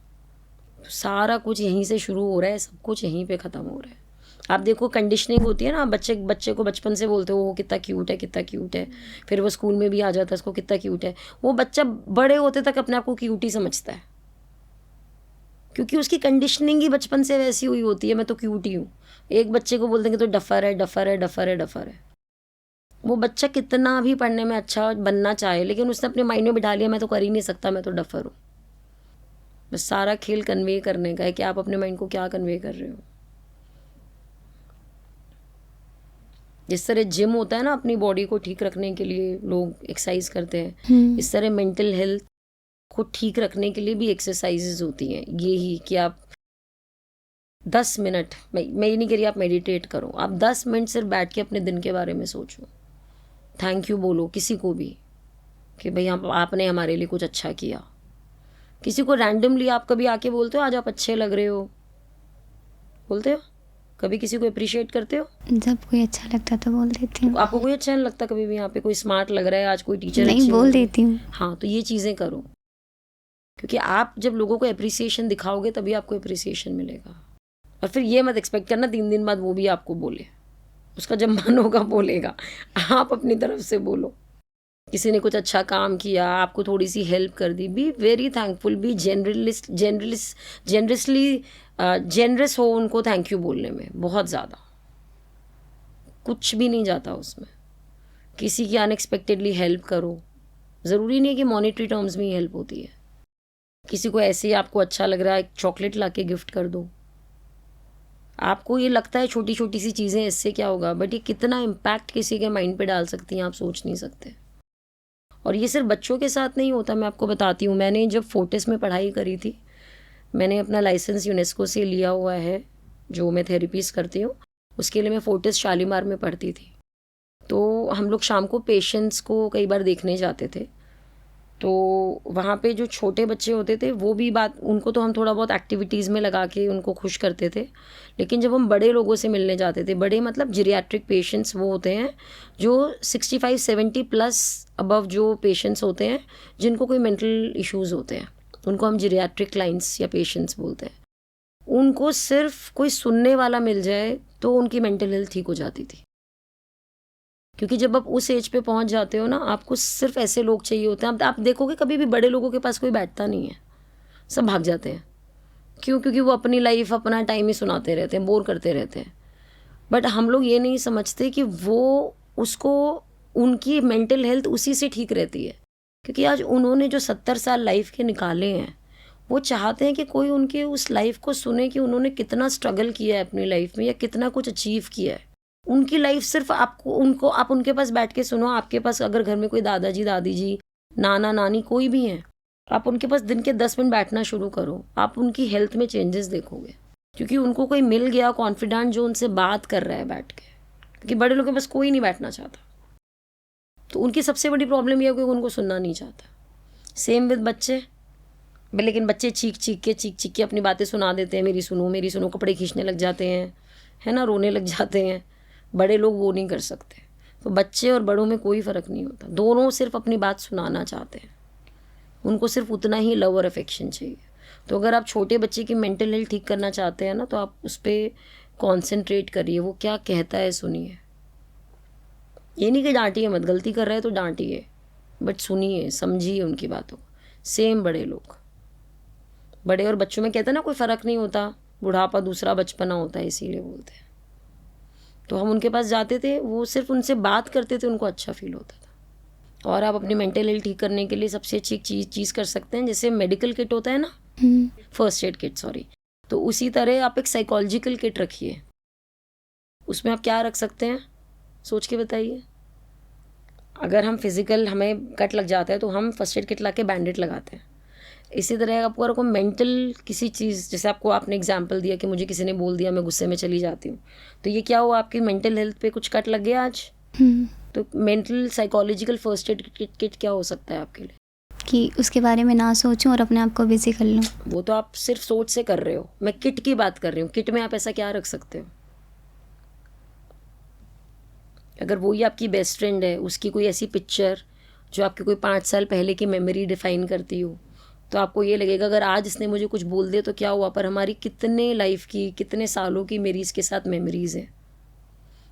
[SPEAKER 2] तो सारा कुछ यहीं से शुरू हो रहा है, सब कुछ यहीं पे ख़त्म हो रहा है। आप देखो, कंडीशनिंग होती है ना, बच्चे को बचपन से बोलते हो वो कितना क्यूट है, कितना क्यूट है, फिर वो स्कूल में भी आ जाता है उसको कितना क्यूट है। वो बच्चा बड़े होते तक अपने आप को क्यूट ही समझता है, क्योंकि उसकी कंडीशनिंग ही बचपन से वैसी हुई होती है, मैं तो क्यूट ही हूँ। एक बच्चे को बोल देंगे तो डफर है, डफर है, डफर है, डफर है। वो बच्चा कितना भी पढ़ने में अच्छा बनना चाहे, लेकिन उसने अपने माइंड में बिठा लिया मैं तो कर ही नहीं सकता, मैं तो डफर हूँ। बस सारा खेल कन्वे करने का है कि आप अपने माइंड को क्या कन्वे कर रहे हो। जिस तरह जिम होता है ना, अपनी बॉडी को ठीक रखने के लिए लोग एक्सरसाइज करते हैं, इस तरह मेंटल हेल्थ को ठीक रखने के लिए भी एक्सरसाइजेज होती हैं। यही कि आप 10 मिनट, मैं ये नहीं कह रही आप मेडिटेट करो, आप 10 मिनट सिर्फ बैठ के अपने दिन के बारे में सोचो, थैंक यू बोलो किसी को भी कि भाई आपने हमारे लिए कुछ अच्छा किया। किसी को रैंडमली आप कभी आके बोलते हो आज आप अच्छे लग रहे हो, बोलते हो? कभी किसी को अप्रिशिएट करते हो?
[SPEAKER 1] जब कोई अच्छा लगता तो बोल देती हूँ।
[SPEAKER 2] आपको कोई अच्छा नहीं लगता कभी भी? यहाँ पे कोई स्मार्ट लग रहा है आज, कोई टीचर
[SPEAKER 1] नहीं, बोल देती हूँ।
[SPEAKER 2] हाँ, तो ये चीज़ें करो, क्योंकि आप जब लोगों को अप्रिसिएशन दिखाओगे तभी आपको अप्रिसिएशन मिलेगा। और फिर ये मत एक्सपेक्ट करना 3 दिन बाद वो भी आपको बोले, उसका जब मन होगा बोलेगा। आप अपनी तरफ से बोलो। किसी ने कुछ अच्छा काम किया, आपको थोड़ी सी हेल्प कर दी, be very thankful, be generous हो उनको थैंक यू बोलने में। बहुत ज़्यादा कुछ भी नहीं जाता उसमें। किसी की अनएक्सपेक्टेडली हेल्प करो, ज़रूरी नहीं है कि मॉनेटरी टर्म्स में ही हेल्प होती है। किसी को ऐसे ही आपको अच्छा लग रहा है, एक चॉकलेट ला के गिफ्ट कर दो। आपको ये लगता है छोटी छोटी सी चीज़ें, इससे क्या होगा, बट ये कितना इम्पैक्ट किसी के माइंड पे डाल सकती हैं आप सोच नहीं सकते। और ये सिर्फ बच्चों के साथ नहीं होता, मैं आपको बताती हूँ। मैंने जब फोर्टिस में पढ़ाई करी थी, मैंने अपना लाइसेंस यूनेस्को से लिया हुआ है, जो मैं थेरेपीज करती हूँ उसके लिए मैं फोर्टिस शालीमार में पढ़ती थी। तो हम लोग शाम को पेशेंट्स को कई बार देखने जाते थे, तो वहाँ पे जो छोटे बच्चे होते थे वो भी उनको तो हम थोड़ा बहुत एक्टिविटीज़ में लगा के उनको खुश करते थे। लेकिन जब हम बड़े लोगों से मिलने जाते थे, बड़े मतलब जीरियाट्रिक पेशेंट्स वो होते हैं जो 65-70 प्लस अबव जो पेशेंट्स होते हैं जिनको कोई मेंटल इश्यूज़ होते हैं, उनको हम जीरियाट्रिक क्लाइंट्स या पेशेंट्स बोलते हैं। उनको सिर्फ कोई सुनने वाला मिल जाए तो उनकी मेंटल हेल्थ ठीक हो जाती थी। क्योंकि जब आप उस एज पे पहुंच जाते हो ना, आपको सिर्फ ऐसे लोग चाहिए होते हैं। आप देखोगे कभी भी बड़े लोगों के पास कोई बैठता नहीं है, सब भाग जाते हैं। क्यों? क्योंकि वो अपनी लाइफ अपना टाइम ही सुनाते रहते हैं, बोर करते रहते हैं। बट हम लोग ये नहीं समझते कि वो उसको उनकी मेंटल हेल्थ उसी से ठीक रहती है। क्योंकि आज उन्होंने जो 70 साल लाइफ के निकाले हैं, वो चाहते हैं कि कोई उनके उस लाइफ को सुने कि उन्होंने कितना स्ट्रगल किया है अपनी लाइफ में या कितना कुछ अचीव किया है। उनकी लाइफ सिर्फ आप उनके पास बैठ के सुनो। आपके पास अगर घर में कोई दादाजी दादी जी, नाना नानी कोई भी हैं, आप उनके पास दिन के 10 मिनट बैठना शुरू करो, आप उनकी हेल्थ में चेंजेस देखोगे। क्योंकि उनको कोई मिल गया कॉन्फिडेंट जो उनसे बात कर रहा है बैठ के। क्योंकि बड़े लोगों के पास कोई नहीं बैठना चाहता, तो उनकी सबसे बड़ी प्रॉब्लम यह है कि उनको सुनना नहीं चाहता। सेम विद बच्चे। लेकिन बच्चे चीख चीख के अपनी बातें सुना देते हैं, मेरी सुनो, कपड़े खींचने लग जाते हैं, है ना, रोने लग जाते हैं। बड़े लोग वो नहीं कर सकते। तो बच्चे और बड़ों में कोई फ़र्क नहीं होता, दोनों सिर्फ अपनी बात सुनाना चाहते हैं। उनको सिर्फ उतना ही लव और अफेक्शन चाहिए। तो अगर आप छोटे बच्चे की मेंटल हेल्थ ठीक करना चाहते हैं ना, तो आप उस पर कॉन्सेंट्रेट करिए, वो क्या कहता है सुनिए। ये नहीं कि डांटिए मत, गलती कर रहे है तो डांटिए, बट सुनिए, समझिए उनकी बातों। सेम बड़े और बच्चों में कहते हैं ना कोई फ़र्क नहीं होता, बुढ़ापा दूसरा बचपना होता है, इसीलिए बोलते हैं। तो हम उनके पास जाते थे, वो सिर्फ उनसे बात करते थे, उनको अच्छा फील होता था। और आप अपनी मेंटल हेल्थ ठीक करने के लिए सबसे अच्छी चीज़ कर सकते हैं, जैसे मेडिकल किट होता है ना, फर्स्ट एड किट सॉरी, तो उसी तरह आप एक साइकोलॉजिकल किट रखिए। उसमें आप क्या रख सकते हैं, सोच के बताइए। अगर हम फिजिकल हमें कट लग जाता है तो हम फर्स्ट एड किट ला के बैंडेड लगाते हैं। इसी तरह आपको अगर कोई मेंटल किसी चीज़, जैसे आपने एग्जांपल दिया कि मुझे किसी ने बोल दिया, मैं गुस्से में चली जाती हूँ, तो ये क्या हुआ, आपकी मेंटल हेल्थ पे कुछ कट लग गया आज। तो mental psychological first aid kit क्या हो सकता है आपके लिए,
[SPEAKER 1] कि उसके बारे में ना सोचूं और अपने आप को बिजी कर लूं।
[SPEAKER 2] वो तो आप सिर्फ सोच से कर रहे हो, मैं किट की बात कर रही हूँ। किट में आप ऐसा क्या रख सकते हो? अगर वही आपकी बेस्ट फ्रेंड है, उसकी कोई ऐसी पिक्चर जो आपकी कोई 5 साल पहले की मेमोरी डिफाइन करती हो, तो आपको ये लगेगा अगर आज इसने मुझे कुछ बोल दिया तो क्या हुआ, पर हमारी कितने लाइफ की, कितने सालों की मेरी इसके साथ मेमोरीज हैं।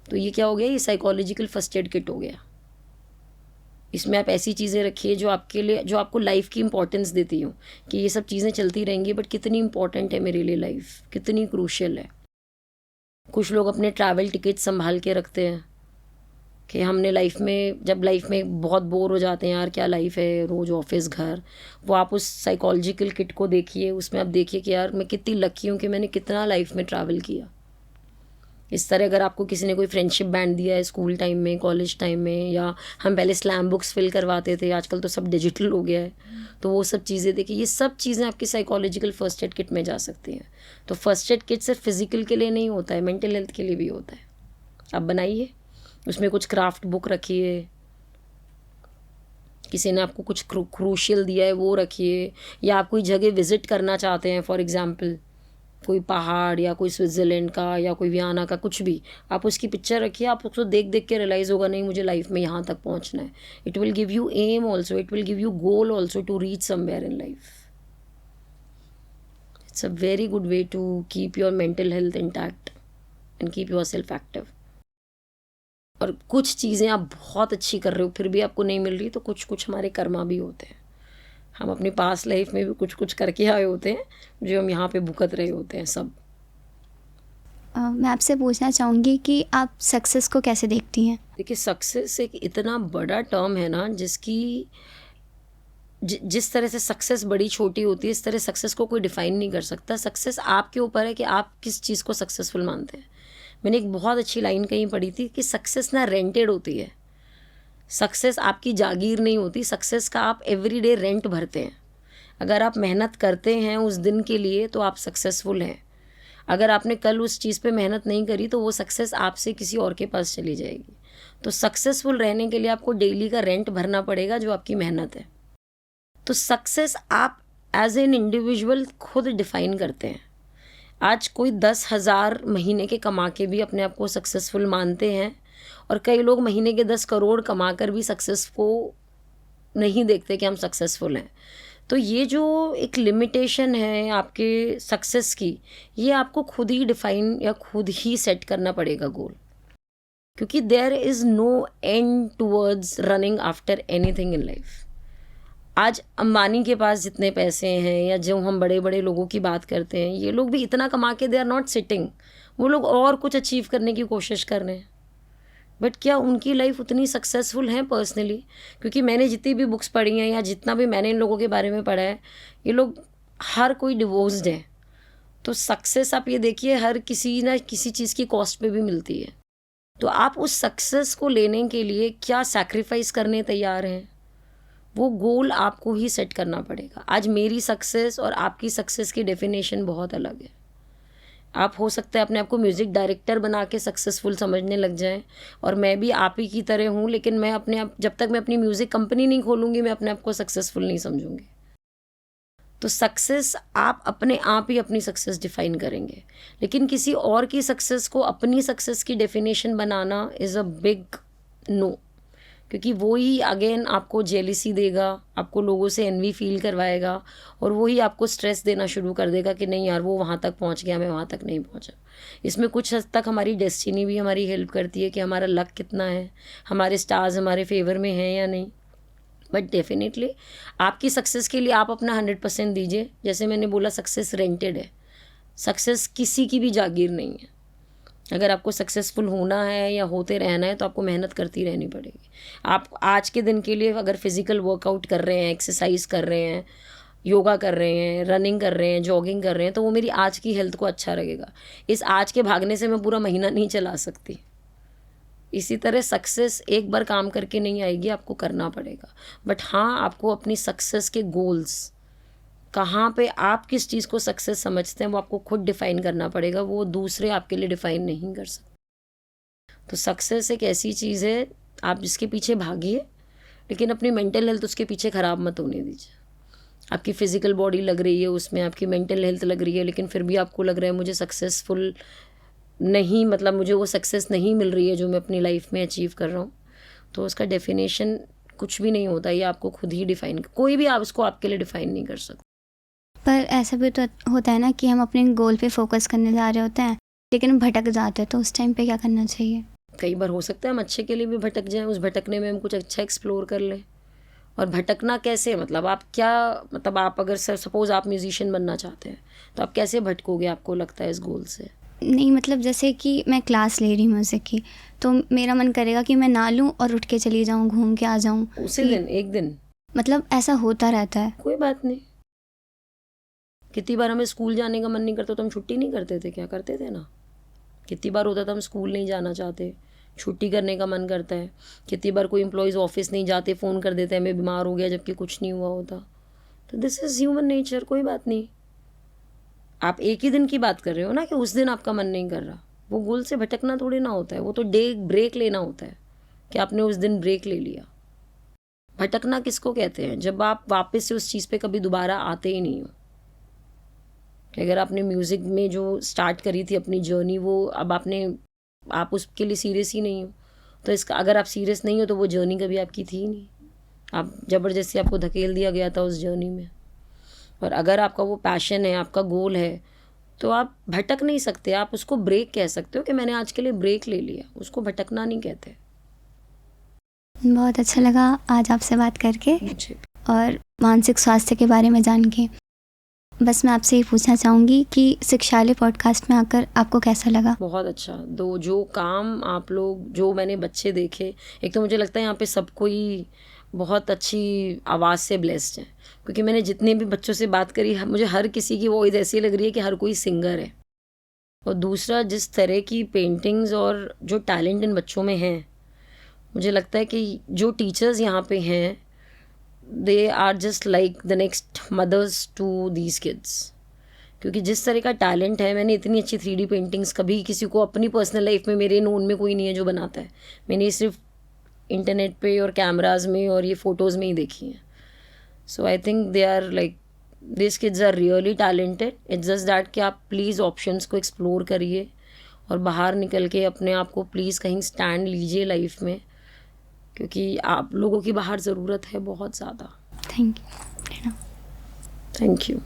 [SPEAKER 2] तो ये क्या हो गया, ये साइकोलॉजिकल फर्स्ट एड किट हो गया। इसमें आप ऐसी चीज़ें रखिए जो आपके लिए, जो आपको लाइफ की इंपॉर्टेंस देती हो, कि ये सब चीज़ें चलती रहेंगी बट कितनी इंपॉर्टेंट है मेरे लिए, लाइफ कितनी क्रूशियल है। कुछ लोग अपने ट्रैवल टिकट संभाल के रखते हैं कि हमने लाइफ में, जब लाइफ में बहुत बोर हो जाते हैं, यार क्या लाइफ है, रोज़ ऑफिस घर, वो आप उस साइकोलॉजिकल किट को देखिए, उसमें आप देखिए कि यार मैं कितनी लकी हूँ कि मैंने कितना लाइफ में ट्रैवल किया। इस तरह अगर आपको किसी ने कोई फ्रेंडशिप बैंड दिया है स्कूल टाइम में, कॉलेज टाइम में, या हम पहले स्लैम बुक्स फिल करवाते थे, आजकल तो सब डिजिटल हो गया है, तो वो सब चीज़ें देखिए, ये सब चीज़ें आपकी साइकोलॉजिकल फर्स्ट एड किट में जा सकती हैं। तो फर्स्ट एड किट सिर्फ फिजिकल के लिए नहीं होता है, मेंटल हेल्थ के लिए भी होता है। आप बनाइए, उसमें कुछ क्राफ्ट बुक रखिए, किसी ने आपको कुछ क्रूशियल दिया है वो रखिए, या आप कोई जगह विज़िट करना चाहते हैं, फॉर एग्जांपल कोई पहाड़ या कोई स्विट्ज़रलैंड का या कोई वियना का, कुछ भी, आप उसकी पिक्चर रखिए, आप उसको देख देख के रियलाइज़ होगा नहीं मुझे लाइफ में यहाँ तक पहुँचना है। It will give you aim also, it will give you goal also to reach somewhere in life. It's a very good way to keep your mental health intact and keep your self active. और कुछ चीज़ें आप बहुत अच्छी कर रहे हो फिर भी आपको नहीं मिल रही, तो कुछ कुछ हमारे कर्मा भी होते हैं। हम अपनी पास्ट लाइफ में भी कुछ कुछ करके आए होते हैं जो हम यहाँ पे भुगत रहे होते हैं सब।
[SPEAKER 1] मैं आपसे पूछना चाहूँगी कि आप सक्सेस को कैसे देखती हैं?
[SPEAKER 2] देखिए, सक्सेस एक इतना बड़ा टर्म है ना, जिसकी जिस तरह से सक्सेस बड़ी छोटी होती है, इस तरह सक्सेस को कोई डिफाइन नहीं कर सकता। सक्सेस आपके ऊपर है कि आप किस चीज़ को सक्सेसफुल मानते हैं। मैंने एक बहुत अच्छी लाइन कहीं पढ़ी थी कि सक्सेस ना रेंटेड होती है, सक्सेस आपकी जागीर नहीं होती, सक्सेस का आप एवरीडे रेंट भरते हैं। अगर आप मेहनत करते हैं उस दिन के लिए तो आप सक्सेसफुल हैं। अगर आपने कल उस चीज़ पे मेहनत नहीं करी तो वो सक्सेस आपसे किसी और के पास चली जाएगी। तो सक्सेसफुल रहने के लिए आपको डेली का रेंट भरना पड़ेगा जो आपकी मेहनत है। तो सक्सेस आप एज एन इंडिविजुअल खुद डिफाइन करते हैं। आज कोई 10,000 महीने के कमा के भी अपने आप को सक्सेसफुल मानते हैं, और कई लोग महीने के 10 करोड़ कमा कर भी सक्सेस को नहीं देखते कि हम सक्सेसफुल हैं। तो ये जो एक लिमिटेशन है आपके सक्सेस की, ये आपको खुद ही डिफाइन या खुद ही सेट करना पड़ेगा गोल, क्योंकि there is no end towards running after anything in life. आज अंबानी के पास जितने पैसे हैं, या जो हम बड़े बड़े लोगों की बात करते हैं, ये लोग भी इतना कमा के दे आर नॉट सिटिंग, वो लोग और कुछ अचीव करने की कोशिश कर रहे हैं। बट क्या उनकी लाइफ उतनी सक्सेसफुल है पर्सनली? क्योंकि मैंने जितनी भी बुक्स पढ़ी हैं या जितना भी मैंने इन लोगों के बारे में पढ़ा है, ये लोग हर कोई डिवोर्स्ड है। तो सक्सेस आप ये देखिए हर किसी ना किसी चीज़ की कॉस्ट पे भी मिलती है। तो आप उस सक्सेस को लेने के लिए क्या सैक्रिफाइस करने तैयार हैं, वो गोल आपको ही सेट करना पड़ेगा। आज मेरी सक्सेस और आपकी सक्सेस की डेफिनेशन बहुत अलग है। आप हो सकता है अपने आप को म्यूज़िक डायरेक्टर बना के सक्सेसफुल समझने लग जाएं, और मैं भी आप ही की तरह हूँ, लेकिन मैं अपने आप, जब तक मैं अपनी म्यूज़िक कंपनी नहीं खोलूँगी, मैं अपने आप को सक्सेसफुल नहीं समझूंगी। तो सक्सेस आप अपने आप ही अपनी सक्सेस डिफाइन करेंगे, लेकिन किसी और की सक्सेस को अपनी सक्सेस की डेफिनेशन बनाना इज़ अ बिग नो, क्योंकि वो ही अगेन आपको जेलिसी देगा, आपको लोगों से एनवी फील करवाएगा, और वो ही आपको स्ट्रेस देना शुरू कर देगा कि नहीं यार वो वहाँ तक पहुँच गया, मैं वहाँ तक नहीं पहुँचा। इसमें कुछ हद तक हमारी डेस्टिनी भी हमारी हेल्प करती है कि हमारा लक कितना है, हमारे स्टार्स हमारे फेवर में हैं या नहीं। बट डेफिनेटली आपकी सक्सेस के लिए आप अपना 100% दीजिए। जैसे मैंने बोला, सक्सेस रेंटेड है, सक्सेस किसी की भी जागीर नहीं है। अगर आपको सक्सेसफुल होना है या होते रहना है तो आपको मेहनत करती रहनी पड़ेगी। आप आज के दिन के लिए अगर फिज़िकल वर्कआउट कर रहे हैं, एक्सरसाइज कर रहे हैं, योगा कर रहे हैं, रनिंग कर रहे हैं, जॉगिंग कर रहे हैं, तो वो मेरी आज की हेल्थ को अच्छा लगेगा। इस आज के भागने से मैं पूरा महीना नहीं चला सकती। इसी तरह सक्सेस एक बार काम करके नहीं आएगी, आपको करना पड़ेगा। बट हाँ, आपको अपनी सक्सेस के गोल्स, कहाँ पे आप किस चीज़ को सक्सेस समझते हैं, वो आपको खुद डिफ़ाइन करना पड़ेगा। वो दूसरे आपके लिए डिफ़ाइन नहीं कर सकते। तो सक्सेस एक ऐसी चीज़ है, आप जिसके पीछे भागिए, लेकिन अपनी मेंटल हेल्थ उसके पीछे ख़राब मत होने दीजिए। आपकी फ़िज़िकल बॉडी लग रही है उसमें, आपकी मेंटल हेल्थ लग रही है, लेकिन फिर भी आपको लग रहा है मुझे सक्सेसफुल नहीं, मतलब मुझे वो सक्सेस नहीं मिल रही है जो मैं अपनी लाइफ में अचीव कर रहा हूँ, तो उसका डेफिनेशन कुछ भी नहीं होता। ये आपको खुद ही डिफ़ाइन, कोई भी आप उसको आपके लिए डिफ़ाइन नहीं कर सकता।
[SPEAKER 1] पर ऐसा भी तो होता है ना कि हम अपने गोल पे फोकस करने जा रहे होते हैं लेकिन हम भटक जाते हैं, तो उस टाइम पे क्या करना चाहिए?
[SPEAKER 2] कई बार हो सकता है हम अच्छे के लिए भी भटक जाएं, उस भटकने में हम कुछ अच्छा एक्सप्लोर कर लें। और भटकना कैसे, मतलब आप क्या, मतलब आप अगर सपोज़ आप म्यूजिशियन बनना चाहते हैं तो आप कैसे भटकोगे, आपको लगता है इस गोल से?
[SPEAKER 1] नहीं, मतलब जैसे कि मैं क्लास ले रही हूँ म्यूज़िक की, तो मेरा मन करेगा कि मैं ना लूँ और उठ के चली जाऊँ, घूम के आ जाऊँ
[SPEAKER 2] उसी दिन, एक दिन,
[SPEAKER 1] मतलब ऐसा होता रहता है।
[SPEAKER 2] कोई बात नहीं। कितनी बार हमें स्कूल जाने का मन नहीं करता तो हम छुट्टी नहीं करते थे, क्या करते थे ना। कितनी बार होता था हम स्कूल नहीं जाना चाहते, छुट्टी करने का मन करता है। कितनी बार कोई एम्प्लॉयज़ ऑफिस नहीं जाते, फ़ोन कर देते हैं मैं बीमार हो गया, जबकि कुछ नहीं हुआ होता। तो दिस इज़ ह्यूमन नेचर, कोई बात नहीं। आप एक ही दिन की बात कर रहे हो ना कि उस दिन आपका मन नहीं कर रहा, वो गोल से भटकना थोड़ी ना होता है, वो तो डे ब्रेक लेना होता है कि आपने उस दिन ब्रेक ले लिया। भटकना किसको कहते हैं? जब आप वापस से उस चीज़ पे कभी दोबारा आते ही नहीं हो। कि अगर आपने म्यूज़िक में जो स्टार्ट करी थी अपनी जर्नी, वो अब आप उसके लिए सीरियस ही नहीं हो, तो इसका अगर आप सीरियस नहीं हो तो वो जर्नी कभी आपकी थी ही नहीं। आप ज़बरदस्ती, आपको धकेल दिया गया था उस जर्नी में। और अगर आपका वो पैशन है, आपका गोल है, तो आप भटक नहीं सकते, आप उसको ब्रेक कह सकते हो कि मैंने आज के लिए ब्रेक ले लिया, उसको भटकना नहीं कहते।
[SPEAKER 1] बहुत अच्छा लगा आज आपसे बात करके
[SPEAKER 2] मुझे
[SPEAKER 1] और मानसिक स्वास्थ्य के बारे में जान के। बस मैं आपसे ये पूछना चाहूँगी कि शिक्षालय पॉडकास्ट में आकर आपको कैसा लगा?
[SPEAKER 2] बहुत अच्छा। जो काम आप लोग, जो मैंने बच्चे देखे, एक तो मुझे लगता है यहाँ पे सब कोई बहुत अच्छी आवाज़ से ब्लेस्ड है, क्योंकि मैंने जितने भी बच्चों से बात करी, मुझे हर किसी की वॉइस ऐसी लग रही है कि हर कोई सिंगर है। और दूसरा, जिस तरह की पेंटिंग्स और जो टैलेंट इन बच्चों में है, मुझे लगता है कि जो टीचर्स यहाँ पे हैं, they are just like the next mothers to these kids. क्योंकि जिस तरह का टैलेंट है, मैंने इतनी अच्छी 3D पेंटिंग्स कभी किसी को अपनी पर्सनल लाइफ में, मेरे नोन में कोई नहीं है जो बनाता है। मैंने ये सिर्फ इंटरनेट पे और कैमराज में और ये फ़ोटोज़ में ही देखी हैं। So I think they are like, this kids are really talented. It's just that कि आप प्लीज़ ऑप्शंस को एक्सप्लोर करिए और बाहर निकल के अपने आप को प्लीज़ कहीं स्टैंड लीजिए लाइफ में, क्योंकि आप लोगों की बाहर ज़रूरत है बहुत ज़्यादा।
[SPEAKER 1] Thank you.
[SPEAKER 2] Thank you.